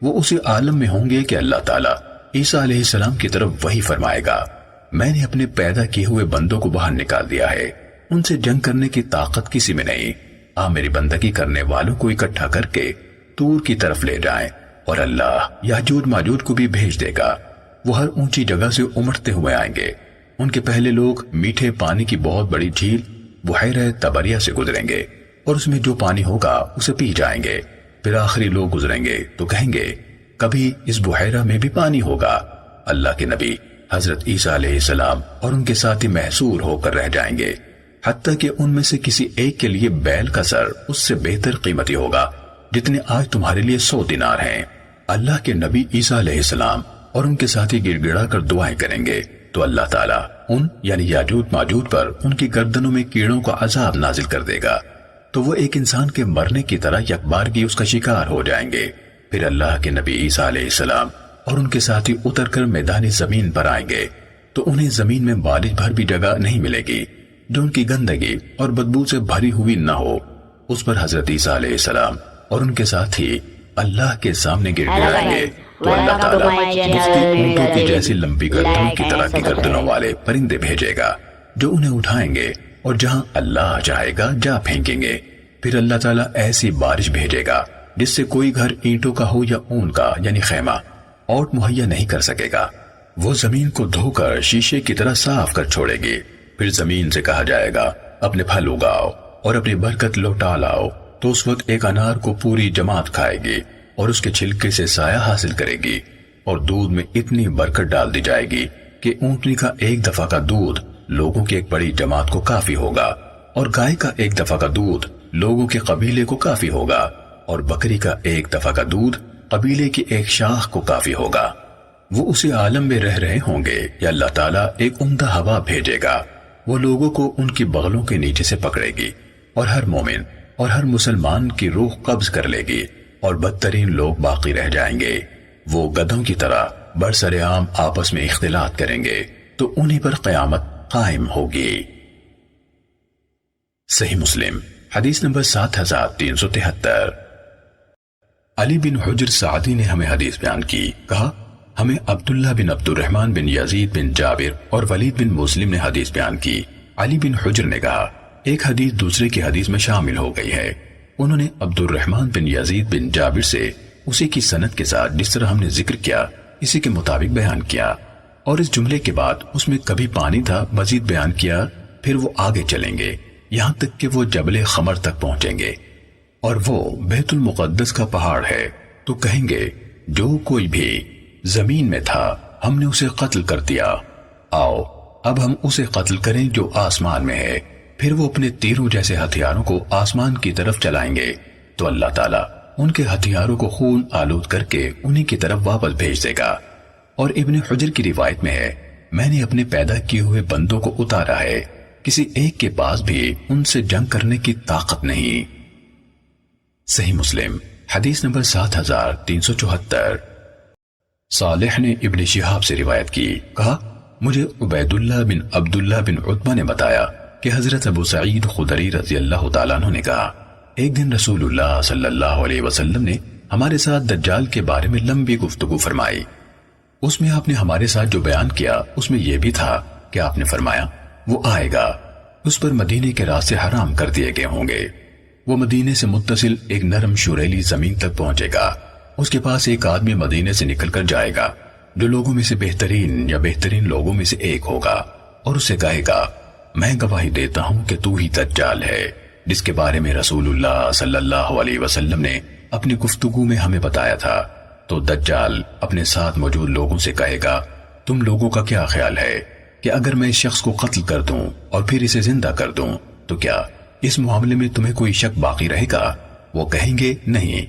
وہ اسی عالم میں ہوں گے کہ اللہ تعالیٰ عیسیٰ علیہ السلام کی طرف وحی فرمائے گا، میں نے اپنے پیدا کیے ہوئے بندوں کو باہر نکال دیا ہے، ان سے جنگ کرنے کی طاقت کسی میں نہیں، آپ میری بندگی کرنے والوں کو اکٹھا کر کے طور کی طرف لے جائیں، اور اللہ یاجوج ماجوج کو بھی بھیج دے گا۔ وہ ہر اونچی جگہ سے امٹتے ہوئے آئیں گے۔ ان کے پہلے لوگ میٹھے پانی کی بہت بڑی جھیل بحیرہ طبریہ سے گزریں گے اور اس میں جو پانی ہوگا اسے پی جائیں گے۔ پھر آخری لوگ گزریں گے تو کہیں گے کبھی اس بحیرہ میں بھی پانی ہوگا۔ اللہ کے نبی حضرت عیسیٰ علیہ السلام اور ان کے ساتھی محصور ہو کر رہ جائیں گے، حتیٰ کہ ان میں سے کسی ایک کے لیے بیل کا سر اس سے بہتر قیمتی ہوگا جتنے آج تمہارے لیے 100 دینار ہیں۔ اللہ کے نبی عیسیٰ علیہ السلام اور ان کے ساتھی گڑ گڑا کر دعائیں کریں گے تو اللہ تعالیٰ ان یعنی یاجوج ماجوج پر ان کی گردنوں میں کیڑوں کا عذاب نازل کر دے گا، تو وہ ایک انسان کے مرنے کی طرح یکبارگی اس کا شکار ہو جائیں گے۔ پھر اللہ کے نبی عیسیٰ علیہ السلام اور ان کے ساتھی اتر کر میدانی زمین پر آئیں گے تو انہیں زمین میں بالش بھر بھی جگہ نہیں ملے گی جو ان کی گندگی اور بدبو سے بھری ہوئی نہ ہو۔ اس پر حضرت عیسیٰ علیہ السلام اور ان کے ساتھی اللہ کے سامنے گر گرائیں گے تو اللہ تعالیٰ مفتی اونٹوں کی جیسی لمبی گردنوں کی طرح کی گردنوں والے پرندے بھیجے گا جو انہیں اٹھائیں گے اور جہاں اللہ چاہے گا جا پھینکیں گے۔ پھر اللہ تعالیٰ ایسی بارش بھیجے گا جس سے کوئی گھر اینٹوں کا ہو یا اون کا یعنی خیمہ اوٹ مہیا نہیں کر سکے گا۔ وہ زمین کو دھو کر شیشے کی طرح صاف کر چھوڑے گی۔ پھر زمین سے کہا جائے گا اپنے پھل اگاؤ اور اپنی برکت لوٹا لاؤ، تو اس وقت ایک انار کو پوری جماعت کھائے گی اور اس کے چھلکے سے سایہ حاصل کرے گی، اور دودھ میں اتنی برکت ڈال دی جائے گی کہ اونٹنی کا ایک دفعہ کا دودھ لوگوں کی ایک بڑی جماعت کو کافی ہوگا، اور گائے کا ایک دفعہ کا دودھ لوگوں کے قبیلے کو کافی ہوگا، اور بکری کا ایک دفعہ کا دودھ قبیلے کی ایک شاخ کو کافی ہوگا۔ وہ اسی عالم میں رہ رہے ہوں گے یا اللہ تعالیٰ ایک عمدہ ہوا بھیجے گا، وہ لوگوں کو ان کی بغلوں کے نیچے سے پکڑے گی، اور ہر مومن اور ہر مسلمان کی روح قبض کر لے گی، اور بدترین لوگ باقی رہ جائیں گے۔ وہ گدھوں کی طرح برسر عام آپس میں اختلاط کریں گے تو انہی پر قیامت قائم ہوگی۔ صحیح مسلم حدیث نمبر 7373۔ علی بن حجر سعدی نے ہمیں حدیث بیان کی، کہا ہمیں عبداللہ بن عبد الرحمن بن یزید بن جابر اور ولید بن مسلم نے حدیث بیان کی۔ علی بن حجر نے کہا ایک حدیث دوسرے کی حدیث میں شامل ہو گئی ہے۔ انہوں نے عبد الرحمن بن یزید بن جابر سے اسی کی سند کے ساتھ جس طرح ہم نے ذکر کیا اسی کے مطابق بیان کیا، اور اس جملے کے بعد اس میں کبھی پانی تھا مزید بیان کیا۔ پھر وہ آگے چلیں گے یہاں تک کہ وہ جبل خمر تک پہنچیں گے، اور وہ بیت المقدس کا پہاڑ ہے، تو کہیں گے جو کوئی بھی زمین میں تھا ہم نے اسے قتل کر دیا، آؤ اب ہم اسے قتل کریں جو آسمان میں ہے۔ پھر وہ اپنے تیروں جیسے ہتھیاروں کو آسمان کی طرف چلائیں گے تو اللہ تعالیٰ ان کے ہتھیاروں کو خون آلود کر کے انہی کی طرف واپس بھیج دے گا۔ اور ابن حجر کی روایت میں ہے میں نے اپنے پیدا کیے ہوئے بندوں کو اتارا ہے، کسی ایک کے پاس بھی ان سے جنگ کرنے کی طاقت نہیں۔ صحیح مسلم حدیث نمبر 7374۔ صالح نے ابن شہاب سے روایت کی، کہا مجھے عبید اللہ بن عبداللہ بن عتبہ نے بتایا کہ حضرت ابو سعید خدری رضی اللہ تعالیٰ عنہ نے کہا ایک دن رسول اللہ صلی اللہ علیہ وسلم نے ہمارے ساتھ دجال کے بارے میں لمبی گفتگو فرمائی۔ اس میں آپ نے ہمارے ساتھ جو بیان کیا اس میں یہ بھی تھا کہ آپ نے فرمایا وہ آئے گا، اس پر مدینے کے راستے حرام کر دیے گئے ہوں گے، وہ مدینے سے متصل ایک نرم شوریلی زمین تک پہنچے گا، اس کے پاس ایک آدمی مدینے سے نکل کر جائے گا جو لوگوں میں سے بہترین یا بہترین لوگوں میں سے ایک ہوگا، اور اسے کہے گا میں گواہی دیتا ہوں کہ تو ہی دجال ہے۔ جس کے بارے میں رسول اللہ صلی اللہ علیہ وسلم نے اپنی گفتگو میں ہمیں بتایا تھا، تو دجال اپنے ساتھ موجود لوگوں سے کہے گا، تم لوگوں کا کیا خیال ہے کہ اگر میں اس شخص کو قتل کر دوں اور پھر اسے زندہ کر دوں تو کیا اس معاملے میں تمہیں کوئی شک باقی رہے گا؟ وہ کہیں گے نہیں۔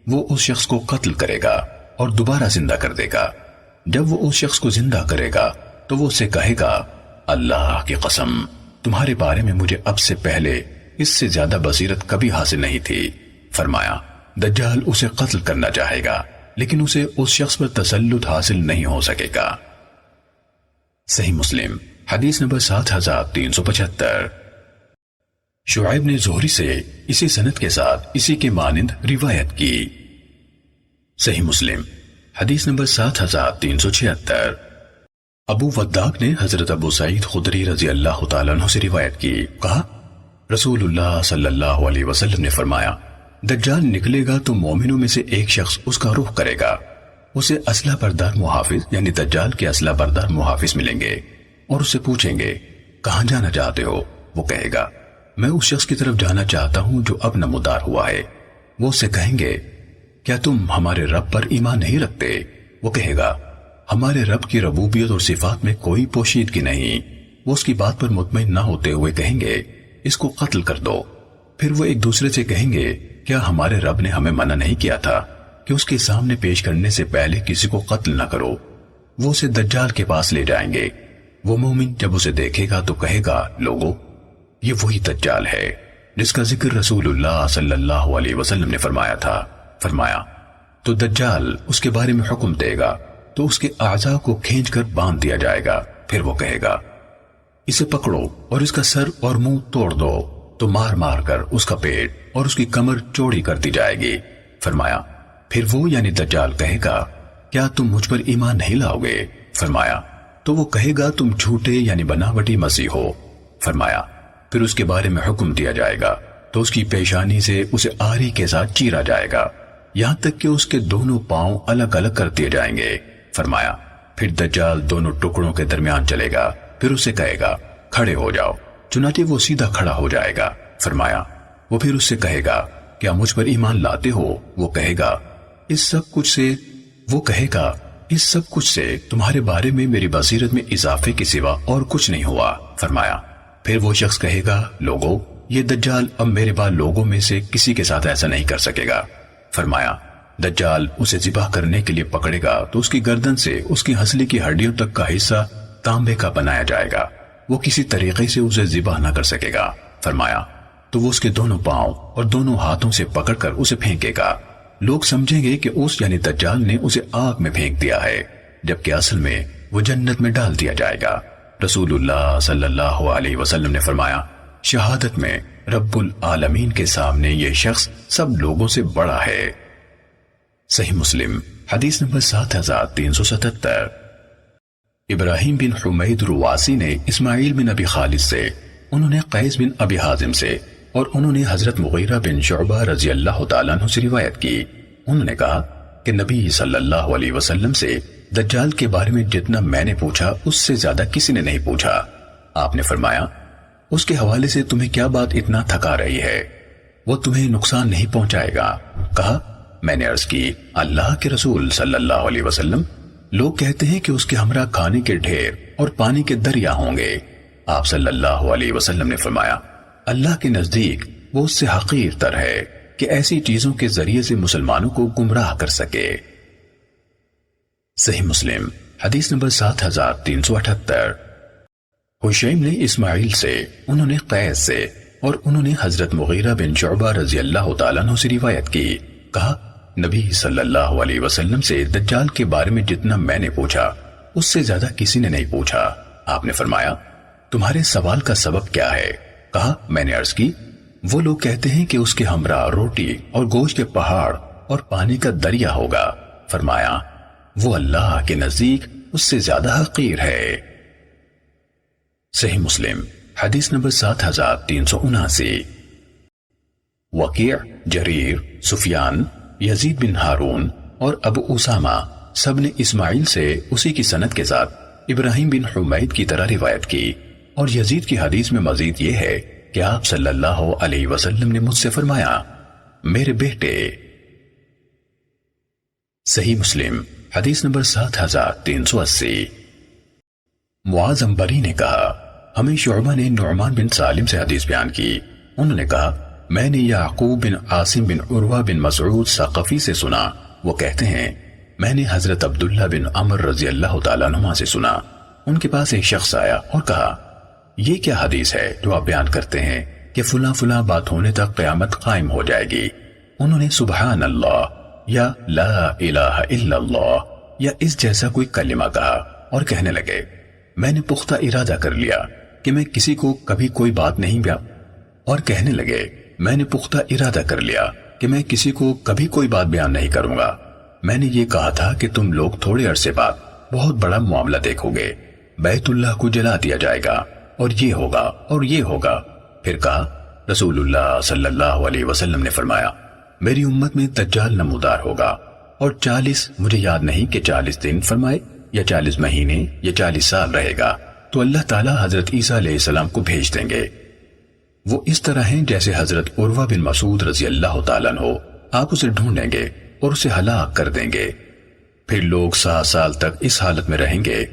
وہ اس شخص کو قتل کرے گا اور دوبارہ زندہ کر دے گا۔ جب وہ اس شخص کو زندہ کرے گا تو وہ اسے کہے گا، اللہ کی قسم، تمہارے بارے میں مجھے اب سے پہلے اس سے زیادہ بصیرت کبھی حاصل نہیں تھی۔ فرمایا، دجال اسے قتل کرنا چاہے گا لیکن اسے اس شخص پر تسلط حاصل نہیں ہو سکے گا۔ صحیح مسلم حدیث نمبر 7375۔ شعیب نے زہری سے اسی سند کے ساتھ اسی کے مانند روایت کی۔ صحیح مسلم حدیث نمبر 7376۔ ابو وداق نے حضرت ابو سعید خدری رضی اللہ تعالیٰ عنہ سے روایت کی، کہا رسول اللہ صلی اللہ علیہ وسلم نے فرمایا، دجال نکلے گا تو مومنوں میں سے ایک شخص اس کا رخ کرے گا، اسے اسلحہ بردار محافظ یعنی دجال کے اسلحہ بردار محافظ ملیں گے اور اسے پوچھیں گے کہاں جانا چاہتے ہو؟ وہ کہے گا میں اس شخص کی طرف جانا چاہتا ہوں جو اب نمودار ہوا ہے۔ وہ اسے کہیں گے کیا تم ہمارے رب پر ایمان نہیں رکھتے؟ وہ کہے گا ہمارے رب کی ربوبیت اور صفات میں کوئی پوشیدگی نہیں۔ وہ اس کی بات پر مطمئن نہ ہوتے ہوئے کہیں گے اس کو قتل کر دو۔ پھر وہ ایک دوسرے سے کہیں گے کیا ہمارے رب نے ہمیں منع نہیں کیا تھا کہ اس کے سامنے پیش کرنے سے پہلے کسی کو قتل نہ کرو؟ وہ اسے دجال کے پاس لے جائیں گے۔ وہ مومن جب اسے دیکھے گا تو کہے گا لوگو، یہ وہی دجال ہے جس کا ذکر رسول اللہ صلی اللہ علیہ وسلم نے فرمایا تھا۔ فرمایا تو دجال اس کے بارے میں حکم دے گا تو اس کے اعضاء کو کھینچ کر باندھ دیا جائے گا۔ پھر وہ کہے گا اسے پکڑو اور اس کا سر اور منہ توڑ دو، تو مار مار کر اس کا پیٹ اور اس کی کمر چوڑی کر دی جائے گی۔ فرمایا پھر وہ یعنی دجال کہے گا کیا تم مجھ پر ایمان نہیں لاؤ گے؟ فرمایا تو وہ کہے گا تم جھوٹے یعنی بناوٹی مسیح ہو۔ فرمایا پھر اس کے بارے میں حکم دیا جائے گا تو اس کی پیشانی سے اسے آری کے ساتھ چیرا جائے گا یہاں تک کہ اس کے دونوں پاؤں الگ الگ کر دیے جائیں گے۔ فرمایا پھر دجال دونوں ٹکڑوں کے درمیان چلے گا، پھر اسے کہے گا کھڑے ہو جاؤ، چنانچہ وہ سیدھا کھڑا ہو جائے گا۔ فرمایا وہ پھر اس سے کہے گا کیا مجھ پر ایمان لاتے ہو؟ وہ کہے گا اس سب کچھ سے تمہارے بارے میں میری بصیرت میں اضافے کے سوا اور کچھ نہیں ہوا۔ فرمایا پھر وہ شخص کہے گا لوگو، یہ دجال اب میرے بعد لوگوں میں سے کسی کے ساتھ ایسا نہیں کر سکے گا۔ فرمایا دجال اسے ذبح کرنے کے لیے پکڑے گا تو اس کی گردن سے اس کی ہنسلی کی ہڈیوں تک کا حصہ تانبے کا بنایا جائے گا، وہ کسی طریقے سے اسے ذبح نہ کر سکے گا۔ فرمایا تو وہ اس کے دونوں پاؤں اور دونوں ہاتھوں سے پکڑ کر اسے پھینکے گا، لوگ سمجھیں گے کہ اس یعنی دجال نے اسے آگ میں پھینک دیا ہے، جبکہ اصل میں وہ جنت میں ڈال دیا جائے گا۔ رسول اللہ صلی اللہ علیہ وسلم نے فرمایا شہادت میں رب العالمین کے سامنے یہ شخص سب لوگوں سے بڑا ہے۔ صحیح مسلم حدیث نمبر 7377۔ ابراہیم بن حمید رواسی نے اسماعیل بن ابی خالد سے، انہوں نے قیس بن ابی حازم سے اور انہوں نے حضرت مغیرہ بن شعبہ رضی اللہ تعالیٰ عنہ سے روایت کی۔ انہوں نے کہا کہ نبی صلی اللہ علیہ وسلم سے دجال کے بارے میں جتنا میں نے پوچھا اس سے زیادہ کسی نے نہیں پوچھا۔ آپ نے فرمایا اس کے حوالے سے تمہیں کیا بات اتنا تھکا رہی ہے؟ وہ تمہیں نقصان نہیں پہنچائے گا۔ کہا میں نے عرض کی اللہ کے رسول صلی اللہ علیہ وسلم، لوگ کہتے ہیں کہ اس کے ہمراہ کھانے کے ڈھیر اور پانی کے دریا ہوں گے۔ آپ صلی اللہ علیہ وسلم نے فرمایا اللہ کے نزدیک وہ اس سے حقیر تر ہے کہ ایسی چیزوں کے ذریعے سے مسلمانوں کو گمراہ کر سکے۔ صحیح مسلم حدیث نمبر 7378۔ حشیم نے اسماعیل سے، انہوں نے قیس سے اور انہوں نے حضرت مغیرہ بن شعبہ رضی اللہ تعالیٰ عنہ سے روایت کی۔ کہا نبی صلی اللہ علیہ وسلم سے دجال کے بارے میں جتنا میں نے پوچھا اس سے زیادہ کسی نے نہیں پوچھا۔ آپ نے فرمایا تمہارے سوال کا سبب کیا ہے؟ کہا میں نے عرض کی وہ لوگ کہتے ہیں کہ اس کے ہمراہ روٹی اور گوشت کے پہاڑ اور پانی کا دریا ہوگا۔ فرمایا وہ اللہ کے نزدیک اس سے زیادہ حقیر ہے۔ صحیح مسلم حدیث نمبر 7379۔ وکیع، جریر، سفیان، یزید بن ہارون اور ابو اسامہ سب نے اسماعیل سے اسی کی سند کے ساتھ ابراہیم بن حمید کی طرح روایت کی، اور یزید کی حدیث میں مزید یہ ہے کہ آپ صلی اللہ علیہ وسلم نے مجھ سے فرمایا میرے بیٹے۔ صحیح مسلم حدیث نمبر 7380۔ معاذ عنبری نے کہا ہمیں شعبہ نے نعمان بن سالم سے حدیث بیان کی، انہوں نے کہا میں نے یعقوب بن عاصم بن عروہ بن مسعود ثقفی سے سنا، وہ کہتے ہیں میں نے حضرت عبداللہ بن عمر رضی اللہ تعالیٰ عنہ سے سنا، ان کے پاس ایک شخص آیا اور کہا یہ کیا حدیث ہے جو آپ بیان کرتے ہیں کہ فلاں فلاں بات ہونے تک قیامت قائم ہو جائے گی؟ انہوں نے سبحان اللہ یا لا الہ الا اللہ یا اس جیسا کوئی کلمہ کہا اور کہنے لگے میں نے پختہ ارادہ کر لیا کہ میں کسی کو کبھی کوئی بات نہیں بیان نہیں کروں گا۔ میں نے یہ کہا تھا کہ تم لوگ تھوڑے عرصے بعد بہت بڑا معاملہ دیکھو گے، بیت اللہ کو جلا دیا جائے گا اور یہ ہوگا اور یہ ہوگا۔ پھر کہا رسول اللہ صلی اللہ علیہ وسلم نے فرمایا میری امت میں دجال نمودار ہوگا اور 40 مجھے یاد نہیں کہ 40 دن فرمائے یا 40 مہینے یا 40 سال رہے گا، تو اللہ تعالیٰ حضرت عیسیٰ علیہ السلام کو بھیج دیں گے۔ وہ اس طرح ہیں جیسے حضرت عروہ بن مسعود رضی اللہ تعالیٰ عنہ، آپ اسے ڈھونڈیں گے اور اسے ہلاک کر دیں گے۔ پھر لوگ 7 سال تک اس حالت میں رہیں گے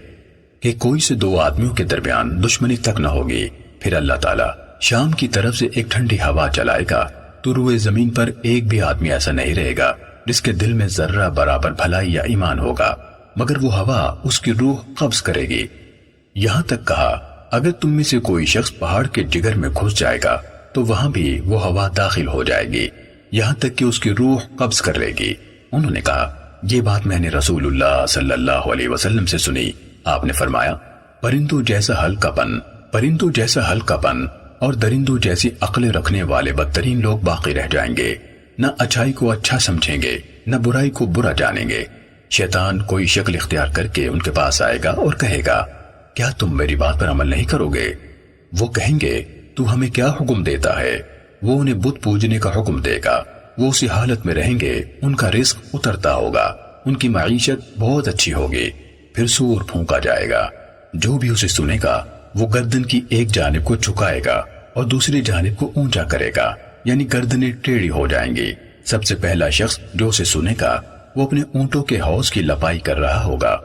کہ کوئی سے 2 آدمیوں کے درمیان دشمنی تک نہ ہوگی۔ پھر اللہ تعالیٰ شام کی طرف سے ایک ٹھنڈی ہوا چلائے گا تو روئے زمین پر ایک بھی آدمی ایسا نہیں رہے گا جس کے دل میں ذرہ برابر بھلائی یا ایمان ہوگا، مگر وہ ہوا اس کی روح قبض کرے گی۔ یہاں تک کہا اگر تم میں سے کوئی شخص پہاڑ کے جگر میں گھس جائے گا تو وہاں بھی وہ ہوا داخل ہو جائے گی یہاں تک کہ اس کی روح قبض کر لے گی۔ انہوں نے کہا یہ بات میں نے رسول اللہ صلی اللہ علیہ وسلم سے سنی، آپ نے فرمایا پرندوں جیسا ہلکا پن اور درندوں جیسی عقل رکھنے والے بدترین لوگ باقی رہ جائیں گے، نہ اچھائی کو اچھا سمجھیں گے نہ برائی کو برا جانیں گے۔ شیطان کوئی شکل اختیار کر کے ان کے پاس آئے گا اور کہے گا کیا تم میری بات پر عمل نہیں کرو گے؟ وہ کہیں گے تو ہمیں کیا حکم دیتا ہے؟ وہ انہیں بت پوجنے کا حکم دے گا، وہ اسی حالت میں رہیں گے، ان کا رزق اترتا ہوگا، ان کی معیشت بہت اچھی ہوگی۔ پھر سور پھونکا جائے گا، جو بھی اسے سنے گا وہ گردن کی ایک جانب کو جھکائے گا اور دوسری جانب کو اونچا کرے گا، یعنی گردنیں ٹیڑھی ہو جائیں گی۔ سب سے پہلا شخص جو اسے سنے گا وہ اپنے اونٹوں کے حوض کی لپائی کر رہا ہوگا،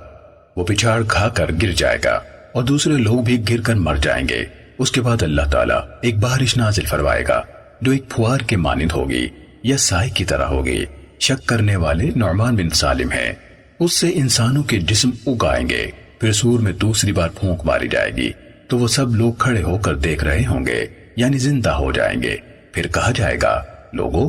وہ پچھاڑ کھا کر گر جائے گا اور دوسرے لوگ بھی گر کر مر جائیں گے۔ اس کے بعد اللہ تعالیٰ ایک بارش نازل فرمائے گا جو ایک پھوار کے مانند ہوگی یا سائے کی طرح ہوگی۔ شک کرنے والے نعمان بن سالم ہیں، اس سے انسانوں کے جسم اگائیں گے۔ پھر سور میں دوسری بار پھونک ماری جائے گی تو وہ سب لوگ کھڑے ہو کر دیکھ رہے ہوں گے، یعنی زندہ ہو جائیں گے۔ پھر کہا جائے گا لوگوں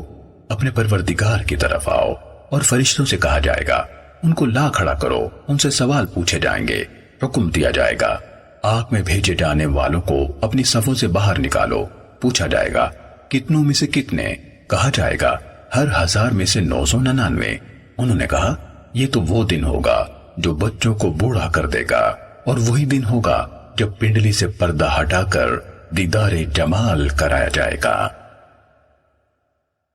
اپنے پروردگار کی طرف آؤ، اور فرشتوں سے کہا جائے گا ان کو لا کھڑا کرو، ان سے سوال پوچھے جائیں گے۔ حکم دیا جائے گا آگ میں بھیجے جانے والوں کو اپنی صفوں سے باہر نکالو، پوچھا جائے گا کتنوں میں سے کتنے؟ کہا جائے گا ہر 1000 میں سے 999۔ انہوں نے کہا یہ تو وہ دن ہوگا جو بچوں کو بوڑھا کر دے گا، اور وہی دن ہوگا جب پنڈلی سے پردہ ہٹا کر دیدار جمال کرایا جائے گا۔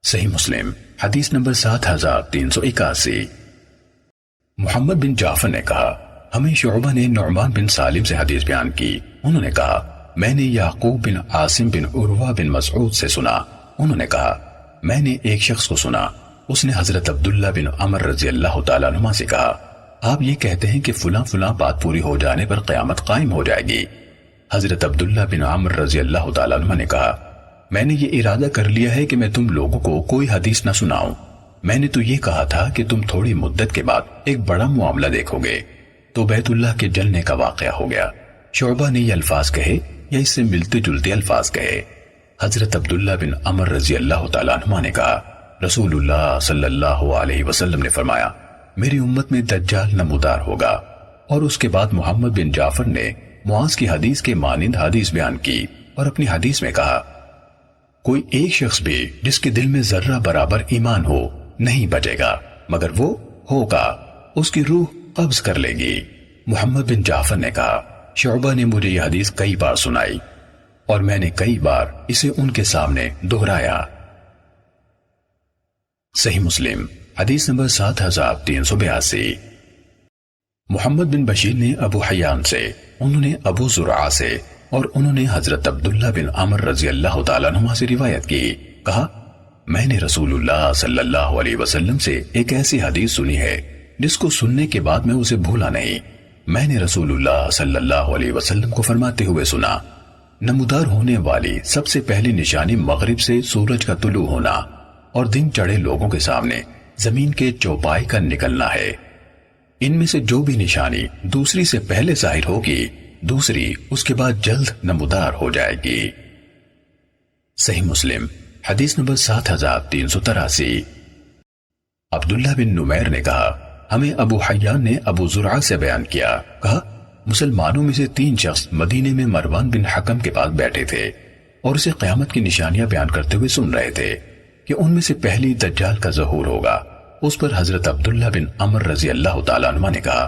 صحیح مسلم حدیث نمبر 7381۔ محمد بن جعفر نے کہا ہمیں شعبہ نے نعمان بن سالم سے حدیث بیان کی، انہوں نے کہا میں نے یعقوب بن عاصم بن عروہ بن مسعود سے سنا، انہوں نے کہا میں نے ایک شخص کو سنا، اس نے حضرت عبداللہ بن عمر رضی اللہ تعالیٰ عنہ سے کہا آپ یہ کہتے ہیں کہ فلاں فلاں بات پوری ہو جانے پر قیامت قائم ہو جائے گی۔ حضرت عبداللہ بن عمر رضی اللہ تعالیٰ عنہ نے کہا میں نے یہ ارادہ کر لیا ہے کہ میں تم لوگوں کو کوئی حدیث نہ سناؤں، میں نے تو یہ کہا تھا کہ تم تھوڑی مدت کے بعد ایک بڑا معاملہ دیکھو گے، تو بیت اللہ کے جلنے کا واقعہ ہو گیا۔ شعبہ نے یہ الفاظ کہے یا اس سے ملتے جلتے الفاظ کہے۔ حضرت عبداللہ بن عمر رضی اللہ تعالیٰ عنہ نے کہا رسول اللہ صلی اللہ علیہ وسلم نے فرمایا میری امت میں دجال نمودار ہوگا، اور اس کے بعد محمد بن جعفر نے معاذ کی حدیث کے مانند حدیث بیان کی اور اپنی حدیث میں کہا کوئی ایک شخص بھی جس کے دل میں ذرہ برابر ایمان ہو نہیں بچے گا، مگر وہ ہوگا اس کی روح قبض کر لے گی۔ محمد بن جعفر نے کہا شعبہ نے مجھے یہ حدیث کئی بار سنائی اور میں نے کئی بار اسے ان کے سامنے دہرایا۔ صحیح مسلم حدیث نمبر 7382۔ محمد بن بشیر نے ابو حیان سے، انہوں نے ابو زرعہ سے، اور انہوں نے حضرت عبداللہ بن عمر رضی اللہ تعالیٰ عنہ سے روایت کی، کہا میں نے رسول اللہ صلی اللہ علیہ وسلم سے ایک ایسی حدیث سنی ہے جس کو سننے کے بعد میں اسے بھولا نہیں۔ میں نے رسول اللہ صلی اللہ علیہ وسلم کو فرماتے ہوئے سنا، نمودار ہونے والی سب سے پہلی نشانی مغرب سے سورج کا طلوع ہونا اور دن چڑھے لوگوں کے سامنے زمین کے چوپائی کا نکلنا ہے۔ ان میں سے جو بھی نشانی دوسری سے پہلے ظاہر ہوگی، دوسری اس کے بعد جلد نمودار ہو جائے گی۔ صحیح مسلم حدیث نمبر 7383۔ عبداللہ بن نمیر نے کہا ہمیں ابو حیان نے ابو زرعہ سے بیان کیا، کہا مسلمانوں میں سے 3 شخص مدینے میں مروان بن حکم کے پاس بیٹھے تھے اور اسے قیامت کی نشانیاں بیان کرتے ہوئے سن رہے تھے کہ ان میں سے پہلی دجال کا ظہور ہوگا۔ اس پر حضرت عبداللہ بن عمر رضی اللہ تعالیٰ عنہ نے کہا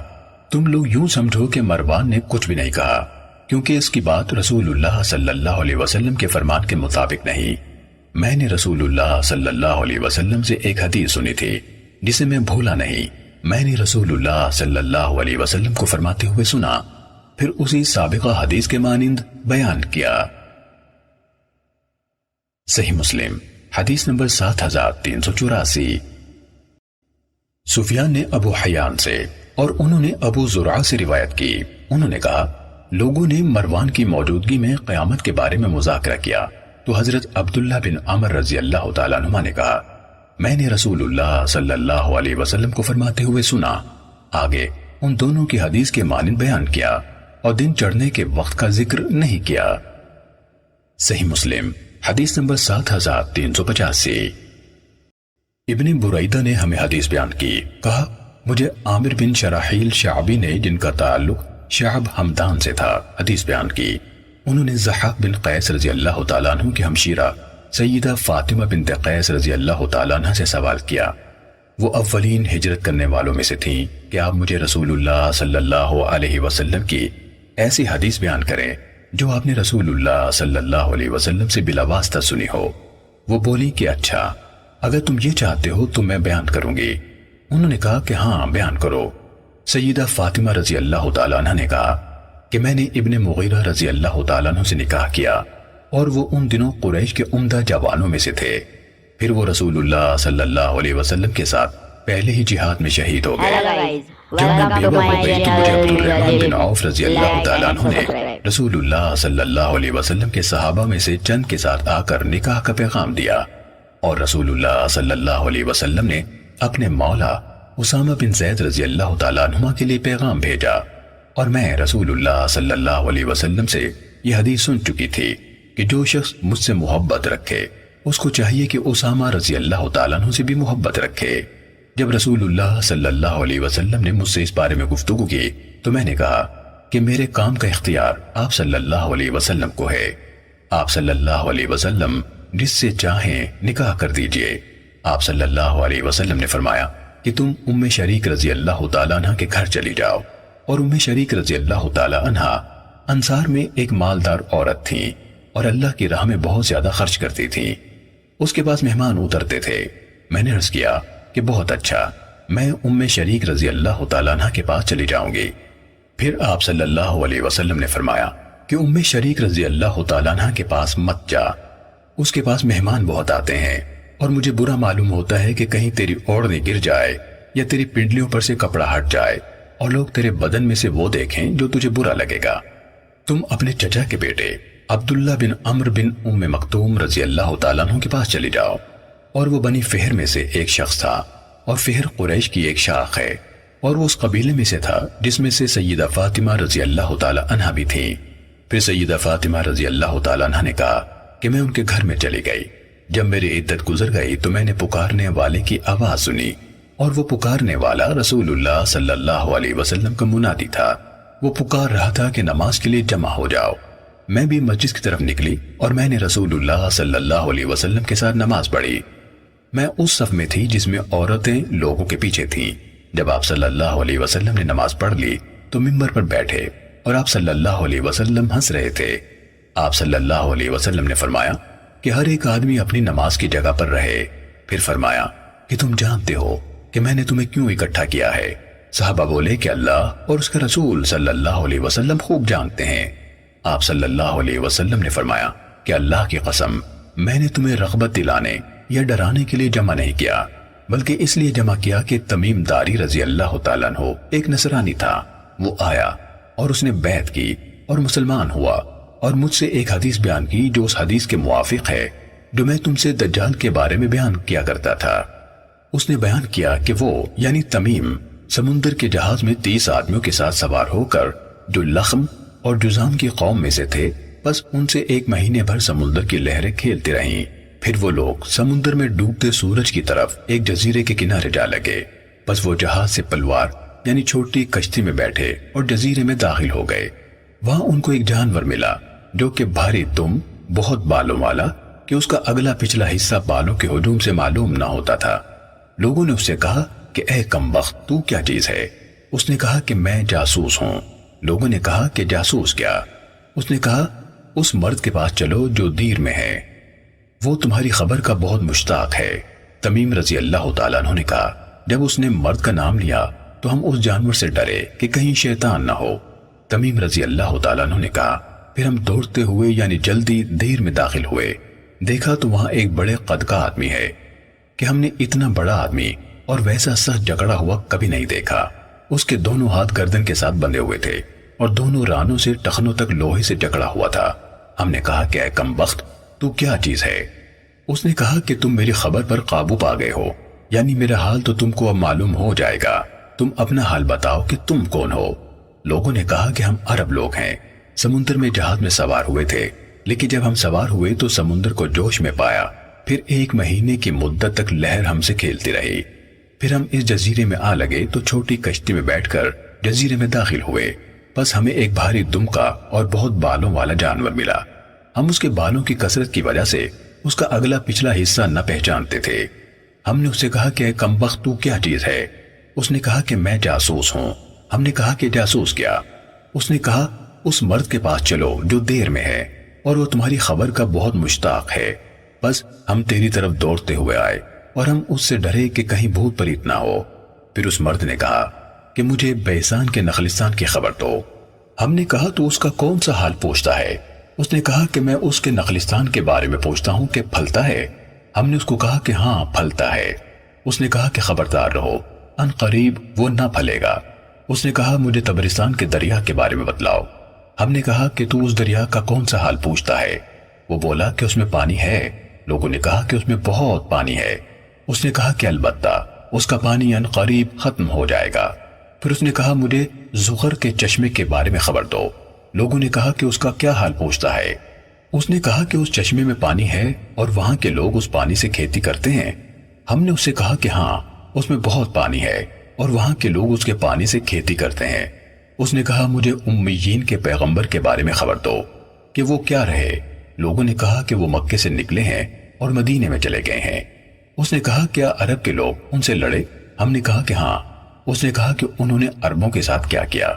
تم لوگ یوں سمجھو کہ مروان نے کچھ بھی نہیں کہا، کیونکہ اس کی بات رسول اللہ صلی اللہ علیہ وسلم کے فرمان کے مطابق نہیں۔ میں نے رسول اللہ صلی اللہ علیہ وسلم سے ایک حدیث سنی تھی جسے میں بھولا نہیں۔ میں نے رسول اللہ صلی اللہ علیہ وسلم کو فرماتے ہوئے سنا، پھر اسی سابقہ حدیث کے مانند بیان کیا۔ صحیح مسلم حدیث نمبر 7384۔ سفیان نے ابو حیان سے اور انہوں نے ابو زرعہ سے روایت کی، انہوں نے کہا لوگوں نے مروان کی موجودگی میں قیامت کے بارے میں مذاکرہ کیا تو حضرت عبداللہ بن عمر رضی اللہ تعالیٰ عنہ نے کہا میں نے رسول اللہ صلی اللہ علیہ وسلم کو فرماتے ہوئے سنا۔ آگے ان دونوں کی حدیث کے مانند بیان کیا اور دن چڑھنے کے وقت کا ذکر نہیں کیا۔ صحیح مسلم حدیث نمبر 7385۔ ابن بریدہ نے ہمیں حدیث بیان کی، کہا مجھے عامر بن شراحیل شعبی نے، جن کا تعلق شعب حمدان سے تھا، حدیث بیان کی۔ انہوں نے ضحاک بن قیس رضی اللہ تعالیٰ عنہ کی ہمشیرہ سیدہ فاطمہ بنت قیس رضی اللہ تعالیٰ عنہ سے سوال کیا۔ وہ اولین ہجرت کرنے والوں میں سے تھیں کہ آپ مجھے رسول اللہ صلی اللہ علیہ وسلم کی ایسی حدیث بیان کریں جو آپ نے رسول اللہ صلی اللہ علیہ وسلم سے بلا واسطہ سنی ہو۔ وہ بولی کہ اچھا، اگر تم یہ چاہتے ہو تو میں بیان کروں گی۔ انہوں نے کہا کہ ہاں بیان کرو۔ سیدہ فاطمہ رضی اللہ تعالیٰ عنہ نے کہا کہ میں نے ابن مغیرہ رضی اللہ تعالیٰ عنہ سے نکاح کیا اور وہ ان دنوں قریش کے عمدہ جوانوں میں سے تھے۔ پھر وہ رسول اللہ صلی اللہ علیہ وسلم کے ساتھ پہلے ہی جہاد میں شہید ہو گئے۔ جب میں بیوہ ہو گئی تو مجھے عبد الرحمن بن عوف رضی اللہ تعالیٰ عنہ نے رسول اللہ صلی اللہ علیہ وسلم کے صحابہ میں سے چند کے ساتھ آ کر نکاح کا پیغام دیا، اور رسول اللہ صلی اللہ علیہ وسلم نے اپنے مولا اسامہ بن زید رضی اللہ تعالیٰ عنہ کے لیے پیغام بھیجا، اور میں رسول اللہ صلی اللہ علیہ وسلم سے یہ حدیث سن چکی تھی کہ جو شخص مجھ سے محبت رکھے اس کو چاہیے کہ اسامہ رضی اللہ تعالیٰ عنہ سے بھی محبت رکھے۔ جب رسول اللہ صلی اللہ علیہ وسلم نے مجھ سے اس بارے میں گفتگو کی تو میں نے کہا کہ میرے کام کا اختیار آپ صلی اللہ علیہ وسلم کو ہے، آپ صلی اللہ علیہ وسلم جس سے چاہیں نکاح کر دیجئے۔ آپ صلی اللہ علیہ وسلم نے فرمایا کہ تم ام شریک رضی اللہ تعالیٰ عنہ کے گھر چلی جاؤ، اور ام شریک رضی اللہ تعالیٰ عنہ انصار میں ایک مالدار عورت تھیں اور اللہ کی راہ میں بہت زیادہ خرچ کرتی تھیں۔ اس کے پاس مہمان اترتے تھے۔ میں نے عرض کیا کہ بہت اچھا، میں ام شریک رضی اللہ تعالیٰ عنہ کے پاس چلی جاؤں گی۔ پھر آپ صلی اللہ علیہ وسلم نے فرمایا کہ ام شریک رضی اللہ تعالیٰ عنہ کے پاس مت جا، اس کے پاس مہمان بہت آتے ہیں اور مجھے برا معلوم ہوتا ہے کہ کہیں تیری اوڑھنی گر جائے یا تیری پنڈلیوں پر سے کپڑا ہٹ جائے اور لوگ تیرے بدن میں سے وہ دیکھیں جو تجھے برا لگے گا۔ تم اپنے چچا کے بیٹے عبداللہ بن عمرو بن ام مکتوم رضی اللہ تعالیٰ عنہ کے پاس چلی جاؤ، اور وہ بنی فہر میں سے ایک شخص تھا، اور فہر قریش کی ایک شاخ ہے، اور وہ اس قبیلے میں سے تھا جس میں سے سیدہ فاطمہ رضی اللہ تعالیٰ عنہ بھی تھی۔ پھر سیدہ فاطمہ رضی اللہ تعالیٰ عنہ نے کہا کہ میں ان کے گھر میں چلی گئی۔ جب میری عدت گزر گئی تو میں نے پکارنے والے کی آواز سنی، اور وہ پکارنے والا رسول اللہ صلی اللہ علیہ وسلم کا منادی تھا۔ وہ پکار رہا تھا کہ نماز کے لیے جمع ہو جاؤ۔ میں بھی مسجد کی طرف نکلی اور میں نے رسول اللہ صلی اللہ علیہ وسلم کے ساتھ نماز پڑھی۔ میں اس صف میں تھی جس میں عورتیں لوگوں کے پیچھے تھیں۔ جب آپ صلی اللہ علیہ وسلم نے نماز پڑھ لی تو ممبر پر بیٹھے اور آپ صلی اللہ علیہ وسلم ہنس رہے تھے۔ آپ صلی اللہ علیہ وسلم نے فرمایا کہ ہر ایک آدمی اپنی نماز کی جگہ پر رہے۔ پھر فرمایا کہ تم جانتے ہو کہ میں نے تمہیں کیوں اکٹھا کیا ہے؟ صحابہ بولے کہ اللہ اور اس کا رسول صلی اللہ علیہ وسلم خوب جانتے ہیں۔ آپ صلی اللہ علیہ وسلم نے فرمایا کہ اللہ کی قسم، میں نے تمہیں رغبت دلانے یا ڈرانے کے لیے جمع نہیں کیا، بلکہ اس لیے جمع کیا کہ تمیم داری رضی اللہ تعالیٰ عنہ ایک نصرانی تھا۔ وہ آیا اور اس نے بیعت کی اور مسلمان ہوا، اور مجھ سے ایک حدیث بیان کی جو اس حدیث کے موافق ہے جو میں تم سے دجال کے بارے میں بیان کیا کرتا تھا۔ اس نے بیان کیا کہ وہ یعنی تمیم سمندر کے جہاز میں 30 آدمیوں کے ساتھ سوار ہو کر جو لخم اور جزام کی قوم میں سے تھے، بس ان سے 1 مہینے بھر سمندر کی لہریں کھیلتی رہیں۔ پھر وہ لوگ سمندر میں ڈوبتے سورج کی طرف ایک جزیرے کے کنارے جا لگے، بس وہ جہاز سے پلوار یعنی چھوٹی کشتی میں بیٹھے اور جزیرے میں داخل ہو گئے۔ وہاں ان کو ایک جانور ملا جو کہ بھاری دم، بہت بالوں والا، کہ اس کا اگلا پچھلا حصہ بالوں کے ہجوم سے معلوم نہ ہوتا تھا۔ لوگوں نے اس سے کہا کہ اے کمبخت، تو کیا چیز ہے؟ اس نے کہا کہ میں جاسوس ہوں۔ لوگوں نے کہا کہ جاسوس کیا؟ اس نے کہا اس مرد کے پاس چلو جو دیر میں ہے، وہ تمہاری خبر کا بہت مشتاق ہے۔ تمیم رضی اللہ تعالیٰ عنہ نے کہا جب اس نے مرد کا نام لیا تو ہم اس جانور سے ڈرے کہ کہیں شیطان نہ ہو۔ تمیم رضی اللہ تعالیٰ عنہ نے کہا پھر ہم دوڑتے ہوئے یعنی جلدی دیر میں داخل ہوئے، دیکھا تو وہاں ایک بڑے قد کا آدمی ہے کہ ہم نے اتنا بڑا آدمی اور ویسا سخت جکڑا ہوا کبھی نہیں دیکھا۔ اس کے دونوں ہاتھ گردن کے ساتھ بندھے ہوئے تھے اور دونوں رانوں سے ٹخنوں تک لوہے سے جکڑا ہوا تھا۔ ہم نے کہا کہ اے کمبخت، تو کیا چیز ہے؟ اس نے کہا کہ تم میری خبر پر قابو پا گئے ہو، یعنی میرا حال تو تم کو اب معلوم ہو جائے گا، تم اپنا حال بتاؤ کہ تم کون ہو۔ لوگوں نے کہا کہ ہم عرب لوگ ہیں، سمندر میں جہاز میں سوار ہوئے تھے، لیکن جب ہم سوار ہوئے تو سمندر کو جوش میں پایا، پھر 1 مہینے کی مدت تک لہر ہم سے کھیلتی رہی۔ پھر ہم اس جزیرے میں آ لگے تو چھوٹی کشتی میں بیٹھ کر جزیرے میں داخل ہوئے، بس ہمیں ایک بھاری دم کا اور بہت بالوں والا جانور ملا۔ ہم اس کے بالوں کی کثرت کی وجہ سے اس کا اگلا پچھلا حصہ نہ پہچانتے تھے۔ ہم نے اس سے کہا کہ اے کمبخت، تو کیا چیز ہے؟ اس نے کہا کہ میں جاسوس ہوں۔ ہم نے کہا کہ جاسوس کیا؟ اس نے کہا اس مرد کے پاس چلو جو دیر میں ہے اور وہ تمہاری خبر کا بہت مشتاق ہے۔ بس ہم تیری طرف دوڑتے ہوئے آئے اور ہم اس سے ڈرے کہ کہیں بھوت پریت نہ ہو۔ پھر اس مرد نے کہا کہ مجھے بیسان کے نخلستان کی خبر دو۔ ہم نے کہا تو اس کا کون سا حال پوچھتا ہے؟ اس نے کہا کہ میں اس کے نخلستان کے بارے میں پوچھتا ہوں کہ پھلتا ہے۔ ہم نے اس کو کہا کہ ہاں پھلتا ہے۔ اس نے کہا کہ خبردار رہو، ان قریب وہ نہ پھلے گا۔ اس نے کہا مجھے تبرستان کے دریا کے بارے میں بتلاؤ۔ ہم نے کہا کہ تو اس دریا کا کون سا حال پوچھتا ہے؟ وہ بولا کہ اس میں پانی ہے۔ لوگوں نے کہا کہ اس میں بہت پانی ہے۔ اس نے کہا کہ البتہ اس کا پانی ان قریب ختم ہو جائے گا۔ پھر اس نے کہا مجھے زغر کے چشمے کے بارے میں خبر دو۔ لوگوں نے کہا کہ اس کا کیا حال پوچھتا ہے؟ اس نے کہا کہ اس چشمے میں پانی ہے اور وہاں کے لوگ اس پانی سے کھیتی کرتے ہیں۔ ہم نے اس سے کہا کہ ہاں اس میں بہت پانی ہے اور وہاں کے لوگ اس کے پانی سے کھیتی کرتے ہیں۔ اس نے کہا مجھے امیین کے پیغمبر کے بارے میں خبر دو کہ وہ کیا رہے۔ لوگوں نے کہا کہ وہ مکے سے نکلے ہیں اور مدینے میں چلے گئے ہیں۔ اس نے کہا کیا عرب کے لوگ ان سے لڑے؟ ہم نے کہا کہ ہاں۔ اس نے کہا کہ انہوں نے عربوں کے ساتھ کیا کیا؟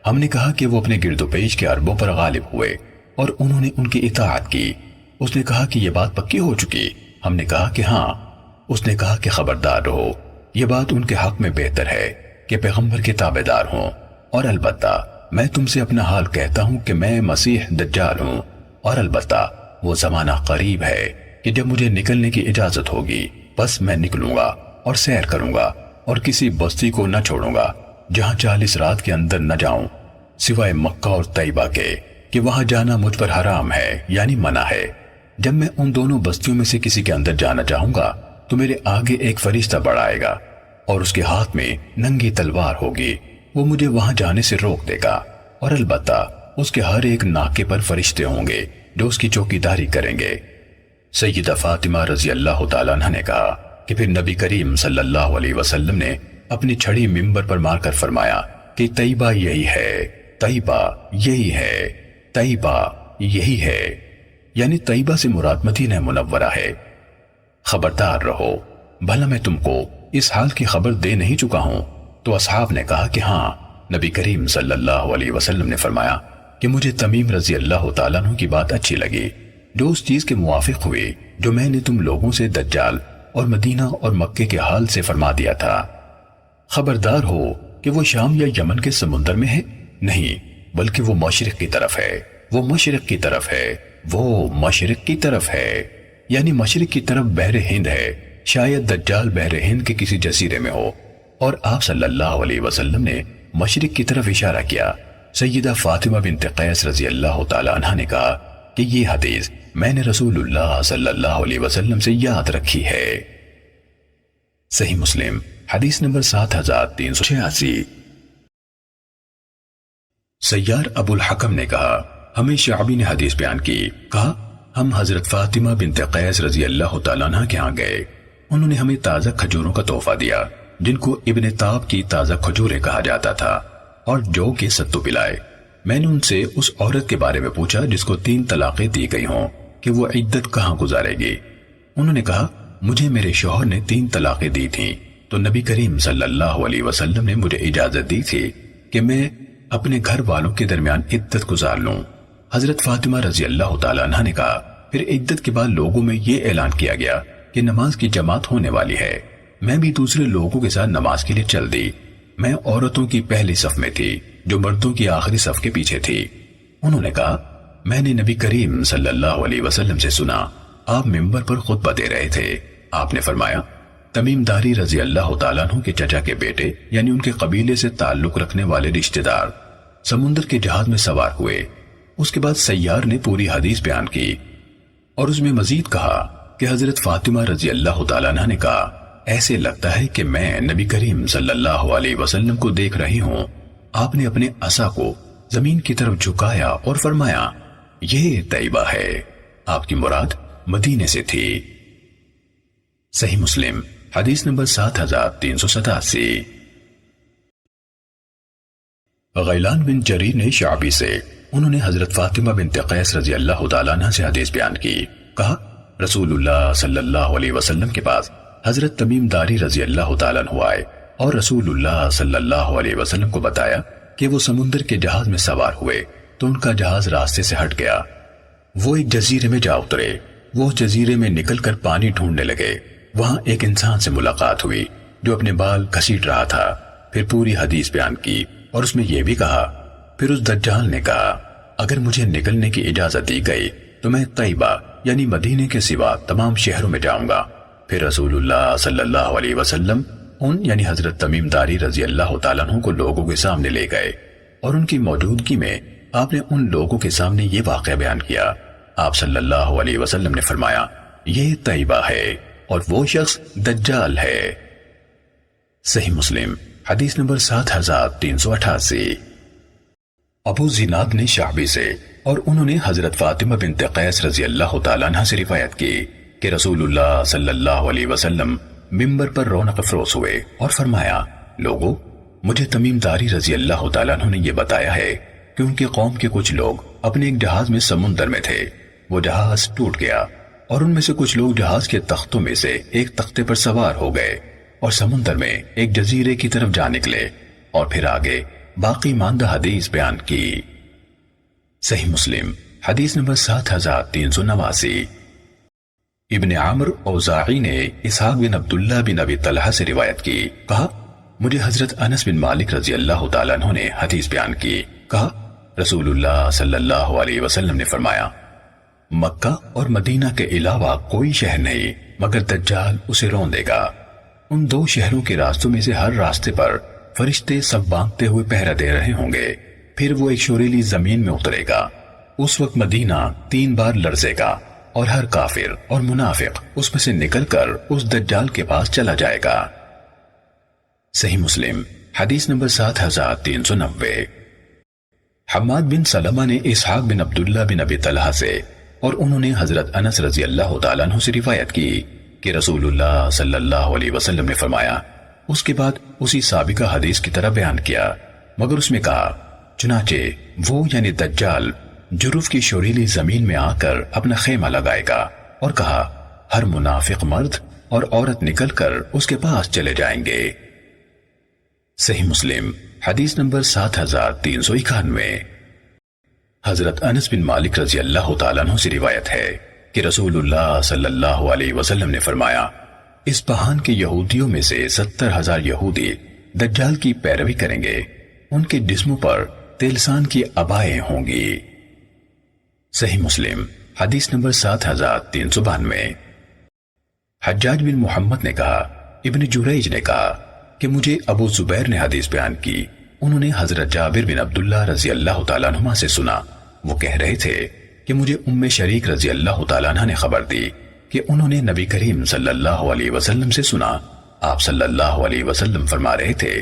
ہم نے کہا کہ وہ اپنے گرد و پیش کے عربوں پر غالب ہوئے اور انہوں نے ان کی اطاعت کی۔ اس نے کہا کہ یہ بات پکی ہو چکی؟ ہم نے کہا کہ ہاں۔ اس نے کہا کہ خبردار رہو، یہ بات ان کے حق میں بہتر ہے کہ پیغمبر کے تابعدار ہوں، اور البتہ میں تم سے اپنا حال کہتا ہوں کہ میں مسیح دجال ہوں، اور البتہ وہ زمانہ قریب ہے کہ جب مجھے نکلنے کی اجازت ہوگی بس میں نکلوں گا اور سیر کروں گا اور کسی بستی کو نہ چھوڑوں گا جہاں 40 رات کے اندر نہ جاؤں، سوائے مکہ اور طیبہ کے کہ وہاں جانا مجھ پر حرام ہے یعنی منع ہے۔ جب میں ان دونوں بستیوں میں سے کسی کے اندر جانا چاہوں گا تو میرے آگے ایک فرشتہ بڑھ آئے گا اور اس کے ہاتھ میں ننگی تلوار ہوگی، وہ مجھے وہاں جانے سے روک دے گا، اور البتہ اس کے ہر ایک ناکے پر فرشتے ہوں گے جو اس کی چوکیداری کریں گے۔ سیدہ فاطمہ رضی اللہ تعالیٰ عنہ نے کہا کہ پھر نبی کریم صلی اللہ علیہ وسلم نے اپنی چھڑی ممبر پر مار کر فرمایا کہ طیبہ یہی ہے، طیبہ یہی ہے، طیبہ یہی ہے، یعنی طیبہ سے مراد مدینہ منورہ ہے۔ خبردار رہو، بھلا میں تم کو اس حال کی خبر دے نہیں چکا ہوں؟ تو اصحاب نے کہا کہ ہاں۔ نبی کریم صلی اللہ علیہ وسلم نے فرمایا کہ مجھے تمیم رضی اللہ تعالیٰ عنہ کی بات اچھی لگی جو اس چیز کے موافق ہوئی جو میں نے تم لوگوں سے دجال اور مدینہ اور مکے کے حال سے فرما دیا تھا۔ خبردار ہو کہ وہ شام یا یمن کے سمندر میں ہے، نہیں بلکہ وہ مشرق کی طرف ہے۔ وہ مشرق کی طرف ہے، وہ مشرق کی طرف ہے، یعنی مشرق کی طرف بحر ہند ہے، شاید دجال بحر ہند کے کسی جزیرے میں ہو۔ اور آپ صلی اللہ علیہ وسلم نے مشرق کی طرف اشارہ کیا۔ سیدہ فاطمہ بنت قیس رضی اللہ تعالی عنہ نے کہا کہ یہ حدیث میں نے رسول اللہ صلی اللہ علیہ وسلم سے یاد رکھی ہے۔ صحیح مسلم حدیث نمبر 7386۔ سیار ابو الحکم نے کہا ہمیں شعبی نے حدیث بیان کی، کہا ہم حضرت فاطمہ بنت قیس رضی اللہ تعالیٰ عنہ کے ہاں گئے، انہوں نے ہمیں تازہ کھجوروں کا تحفہ دیا جن کو ابن تاب کی تازہ کھجوریں کہا جاتا تھا، اور جو کے ستو پلائے۔ میں نے ان سے اس عورت کے بارے میں پوچھا جس کو 3 طلاقیں دی گئی ہوں کہ وہ عدت کہاں گزارے گی۔ انہوں نے کہا مجھے میرے شوہر نے 3 طلاقیں دی تھیں تو نبی کریم صلی اللہ علیہ وسلم نے مجھے اجازت دی تھی کہ میں اپنے گھر والوں کے درمیان عدت گزار لوں۔ حضرت فاطمہ رضی اللہ تعالیٰ عنہ نے کہا پھر عدت کے بعد لوگوں میں یہ اعلان کیا گیا کہ نماز کی جماعت ہونے والی ہے۔ میں بھی دوسرے لوگوں کے ساتھ نماز کے لیے چل دی۔ میں عورتوں کی پہلی صف میں تھی جو مردوں کی آخری صف کے پیچھے تھی۔ انہوں نے کہا میں نے نبی کریم صلی اللہ علیہ وسلم سے سنا آپ منبر پر خطبہ دے رہے تھے۔ آپ نے فرمایا تمیم داری رضی اللہ تعالیٰ عنہ کے چچا کے بیٹے یعنی ان کے قبیلے سے تعلق رکھنے والے رشتہ دار سمندر کے جہاز میں سوار ہوئے۔ اس کے بعد سیار نے پوری حدیث بیان کی اور اس میں مزید کہا کہ حضرت فاطمہ رضی اللہ تعالیٰ عنہ نے کہا ایسے لگتا ہے کہ میں نبی کریم صلی اللہ علیہ وسلم کو دیکھ رہی ہوں۔ آپ نے اپنے عصا کو زمین کی طرف جھکایا اور فرمایا یہ طیبہ ہے۔ آپ کی مراد مدینے سے تھی۔ صحیح مسلم حدیث نمبر 7387۔ غیلان بن جریر نے شعبی سے انہوں نے حضرت فاطمہ بنت قیس رضی اللہ تعالیٰ عنہ سے حدیث بیان کی، کہا رسول اللہ صلی اللہ علیہ وسلم کے پاس حضرت تمیم داری رضی اللہ تعالیٰ عنہ آئے اور رسول اللہ صلی اللہ علیہ وسلم کو بتایا کہ وہ سمندر کے جہاز میں سوار ہوئے تو ان کا جہاز راستے سے ہٹ گیا۔ وہ ایک جزیرے میں جا اترے، وہ جزیرے میں نکل کر پانی ڈھونڈنے لگے۔ وہاں ایک انسان سے ملاقات ہوئی جو اپنے بال گھسیٹ رہا تھا۔ پھر پوری حدیث بیان کی اور اس میں یہ بھی کہا پھر اس دجال نے کہا اگر مجھے نکلنے کی اجازت دی گئی تو میں طیبہ یعنی مدینے کے سوا تمام شہروں میں جاؤں گا۔ پھر رسول اللہ صلی اللہ علیہ وسلم ان یعنی حضرت تمیم داری رضی اللہ تعالیٰ عنہ کو لوگوں کے سامنے لے گئے اور ان کی موجودگی میں آپ نے ان لوگوں کے سامنے یہ واقعہ بیان کیا۔ آپ صلی اللہ علیہ وسلم نے فرمایا یہ طیبہ ہے اور وہ شخص دجال ہے۔ صحیح مسلم حدیث نمبر 7388۔ ابو زناد نے شعبی سے اور انہوں نے حضرت فاطمہ بنت قیس رضی اللہ تعالیٰ عنہ سے روایت کی کہ رسول اللہ صلی اللہ علیہ وسلم منبر پر رونق افروز ہوئے اور فرمایا لوگو مجھے تمیم داری رضی اللہ تعالیٰ عنہ نے یہ بتایا ہے کہ ان کے قوم کے کچھ لوگ اپنے ایک جہاز میں سمندر میں تھے۔ وہ جہاز ٹوٹ گیا اور ان میں سے کچھ لوگ جہاز کے تختوں میں سے ایک تختے پر سوار ہو گئے اور سمندر میں ایک جزیرے کی طرف جا نکلے اور پھر آگے باقی ماندہ حدیث بیان کی۔ صحیح مسلم حدیث نمبر 7389۔ ابن عامر اوزاعی نے اسحاق بن عبداللہ بن ابی طلحہ سے روایت کی، کہا مجھے حضرت انس بن مالک رضی اللہ تعالیٰ عنہ نے حدیث بیان کی، کہا رسول اللہ صلی اللہ علیہ وسلم نے فرمایا مکہ اور مدینہ کے علاوہ کوئی شہر نہیں مگر دجال اسے رون دے گا۔ ان 2 شہروں کے راستوں میں سے ہر راستے پر فرشتے سب بانگتے ہوئے پہرا دے رہے ہوں گے۔ پھر وہ ایک شوریلی زمین میں اترے گا۔ اس وقت مدینہ 3 بار لرزے گا اور ہر کافر اور منافق اس میں سے نکل کر اس دجال کے پاس چلا جائے گا۔ صحیح مسلم حدیث نمبر 7390۔ حماد بن سلمہ نے اسحاق بن عبداللہ بن ابی طلحہ سے اور انہوں نے حضرت انس رضی اللہ تعالیٰ عنہ سے روایت کی کہ رسول اللہ صلی اللہ علیہ وسلم نے فرمایا، اس کے بعد اسی سابقہ حدیث کی طرح بیان کیا مگر اس میں کہا چنانچہ وہ یعنی دجال جرف کی شوریلی زمین میں آ کر اپنا خیمہ لگائے گا اور کہا ہر منافق مرد اور عورت نکل کر اس کے پاس چلے جائیں گے۔ صحیح مسلم حدیث نمبر 7391۔ حضرت انس بن مالک رضی اللہ تعالیٰ عنہ سے روایت ہے کہ رسول اللہ صلی اللہ علیہ وسلم نے فرمایا اس بہان کے یہودیوں میں سے 70,000 یہودی دجال کی پیروی کریں گے، ان کے جسموں پر تیلسان کی عبائیں ہوں گی۔ صحیح مسلم حدیث نمبر 7392۔ حجاج بن محمد نے کہا ابن جریج نے کہا کہ مجھے ابو زبیر نے حدیث بیان کی، انہوں نے حضرت جابر بن عبداللہ رضی اللہ تعالیٰ عنہما سے سنا، وہ کہہ رہے تھے کہ مجھے ام شریک رضی اللہ تعالیٰ عنہ نے خبر دی کہ انہوں نے نبی کریم صلی اللہ علیہ وسلم سے سنا، آپ صلی اللہ علیہ وسلم فرما رہے تھے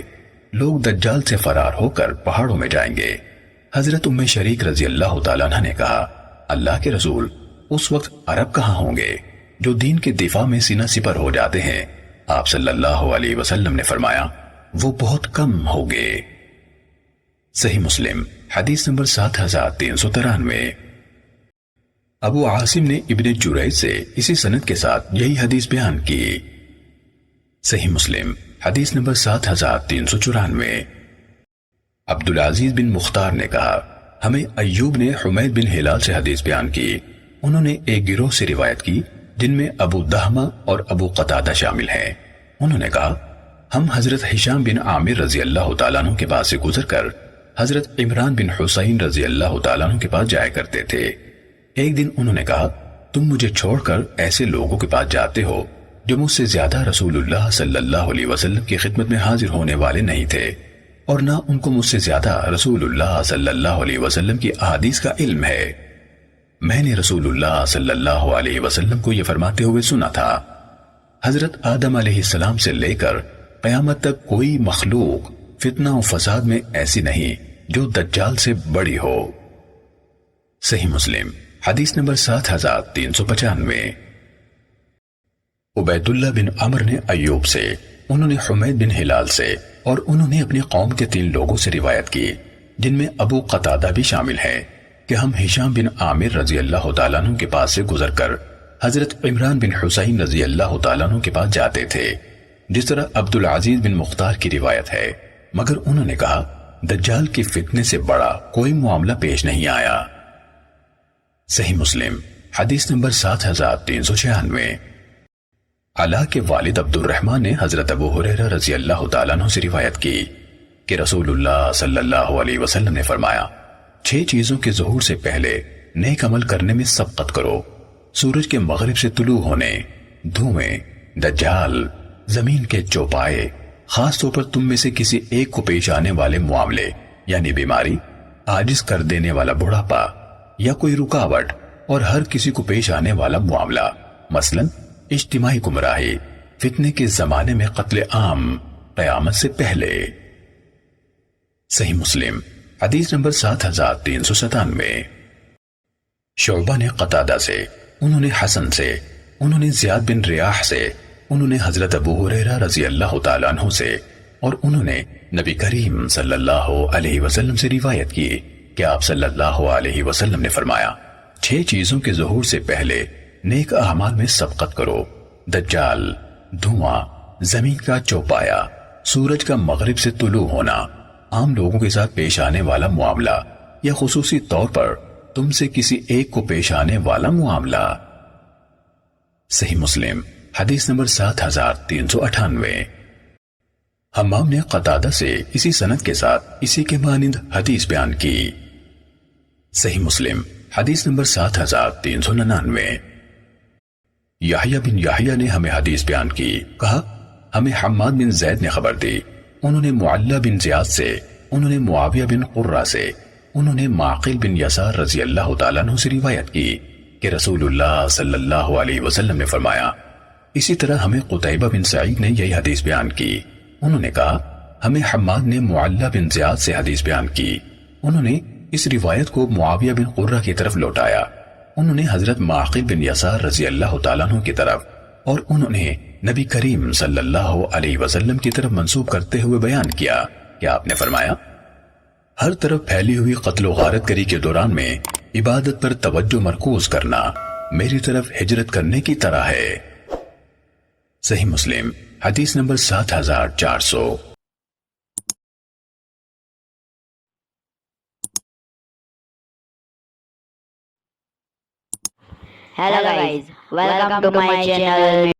لوگ دجال سے فرار ہو کر پہاڑوں میں جائیں گے۔ حضرت ام شریک رضی اللہ تعالیٰ عنہ نے کہا اللہ کے رسول، اس وقت عرب کہاں ہوں گے جو دین کے دفاع میں سینہ سپر ہو جاتے ہیں؟ آپ صلی اللہ علیہ وسلم نے فرمایا وہ بہت کم ہوگے۔ صحیح مسلم حدیث نمبر 7393۔ ابو عاصم نے ابن جریج سے اسی سند کے ساتھ یہی حدیث بیان کی۔ صحیح مسلم حدیث نمبر 7394۔ عبدالعزیز بن مختار نے کہا ہمیں ایوب نے حمید بن ہلال سے حدیث بیان کی، انہوں نے ایک گروہ سے روایت کی جن میں ابو دہمہ اور ابو قتادہ شامل ہیں۔ انہوں نے کہا ہم حضرت ہشام بن عامر رضی اللہ تعالیٰ عنہ کے پاس سے گزر کر حضرت عمران بن حسین رضی اللہ تعالیٰ عنہ کے پاس جایا کرتے تھے۔ ایک دن انہوں نے کہا تم مجھے چھوڑ کر ایسے لوگوں کے پاس جاتے ہو جو مجھ سے زیادہ رسول اللہ صلی اللہ علیہ وسلم کی خدمت میں حاضر ہونے والے نہیں تھے، اور نہ ان کو مجھ سے زیادہ رسول اللہ صلی اللہ علیہ وسلم کی احادیث کا علم ہے۔ میں نے رسول اللہ صلی اللہ علیہ وسلم کو یہ فرماتے ہوئے سنا تھا حضرت آدم علیہ السلام سے لے کر قیامت تک کوئی مخلوق فتنہ و فساد میں ایسی نہیں جو دجال سے بڑی ہو۔ صحیح مسلم حدیث نمبر 7395۔ عبید اللہ بن عمر نے ایوب سے، انہوں نے حمید بن ہلال سے، اور انہوں نے اپنی قوم کے 3 لوگوں سے روایت کی جن میں ابو قتادہ بھی شامل ہیں کہ ہم ہشام بن عامر رضی اللہ تعالیٰ عنہ کے پاس سے گزر کر حضرت عمران بن حسین رضی اللہ تعالیٰ عنہ کے پاس جاتے تھے، جس طرح عبدالعزیز بن مختار کی روایت ہے، مگر انہوں نے کہا دجال کی فتنے سے بڑا کوئی معاملہ پیش نہیں آیا۔ صحیح مسلم حدیث نمبر 7396۔ علا کے والد عبد الرحمن نے حضرت ابو ہریرہ رضی اللہ تعالیٰ عنہ سے روایت کی کہ رسول اللہ صلی اللہ علیہ وسلم نے فرمایا 6 چیزوں کے ظہور سے پہلے نیک عمل کرنے میں سبقت کرو، سورج کے مغرب سے طلوع ہونے، دھوئیں، دجال، زمین کے چوپائے، خاص طور پر تم میں سے کسی ایک کو پیش آنے والے معاملے یعنی بیماری، عاجز کر دینے والا بڑھاپا یا کوئی رکاوٹ، اور ہر کسی کو پیش آنے والا معاملہ، مثلاً اجتماعی گمراہی، فتنے کے زمانے میں قتل عام، قیامت سے پہلے۔ صحیح مسلم حدیث نمبر 7397۔ شعبہ نے قتادہ سے، انہوں نے حسن سے، انہوں نے زیاد بن ریاح سے، انہوں نے حضرت ابو ہریرہ رضی اللہ تعالیٰ عنہ سے، اور انہوں نے نبی کریم صلی اللہ علیہ وسلم سے روایت کی کہ آپ صلی اللہ علیہ وسلم نے فرمایا 6 چیزوں کے ظہور سے پہلے نیک اعمال میں سبقت کرو، دجال، دھواں، زمین کا چوپایا، سورج کا مغرب سے طلوع ہونا، عام لوگوں کے ساتھ پیش آنے والا معاملہ یا خصوصی طور پر تم سے کسی ایک کو پیش آنے والا معاملہ۔ صحیح مسلم حدیث نمبر 7398۔ حمام نے قتادہ سے اسی سند کے ساتھ اسی کے مانند حدیث بیان کی۔ صحیح مسلم حدیث نمبر 7399۔ یحییٰ بن یحییٰ نے ہمیں حدیث بیان کی، کہا ہمیں حماد بن زید نے خبر دی، انہوں نے معلّہ بن زیاد سے، انہوں نے معاویہ بن قرہ سے، انہوں نے معقل بن یسار رضی اللہ تعالیٰ عنہ سے روایت کی کہ رسول اللہ صلی اللہ علیہ وسلم نے فرمایا۔ اسی طرح ہمیں قتیبہ بن سعید نے یہی حدیث بیان کی، انہوں نے کہا ہمیں حماد نے معلّہ بن زیاد سے حدیث بیان کی، انہوں نے اس روایت کو معاویہ بن قرہ کی طرف لوٹایا، انہوں نے حضرت معقل بن یسار رضی اللہ تعالیٰ عنہ کی طرف، اور انہوں نے نبی کریم صلی اللہ علیہ وسلم کی طرف منسوب کرتے ہوئے بیان کیا کہ آپ نے فرمایا ہر طرف پھیلی ہوئی قتل و غارت گری کے دوران میں عبادت پر توجہ مرکوز کرنا میری طرف ہجرت کرنے کی طرح ہے۔ صحیح مسلم حدیث number 7400۔ Hello guys, welcome to my channel.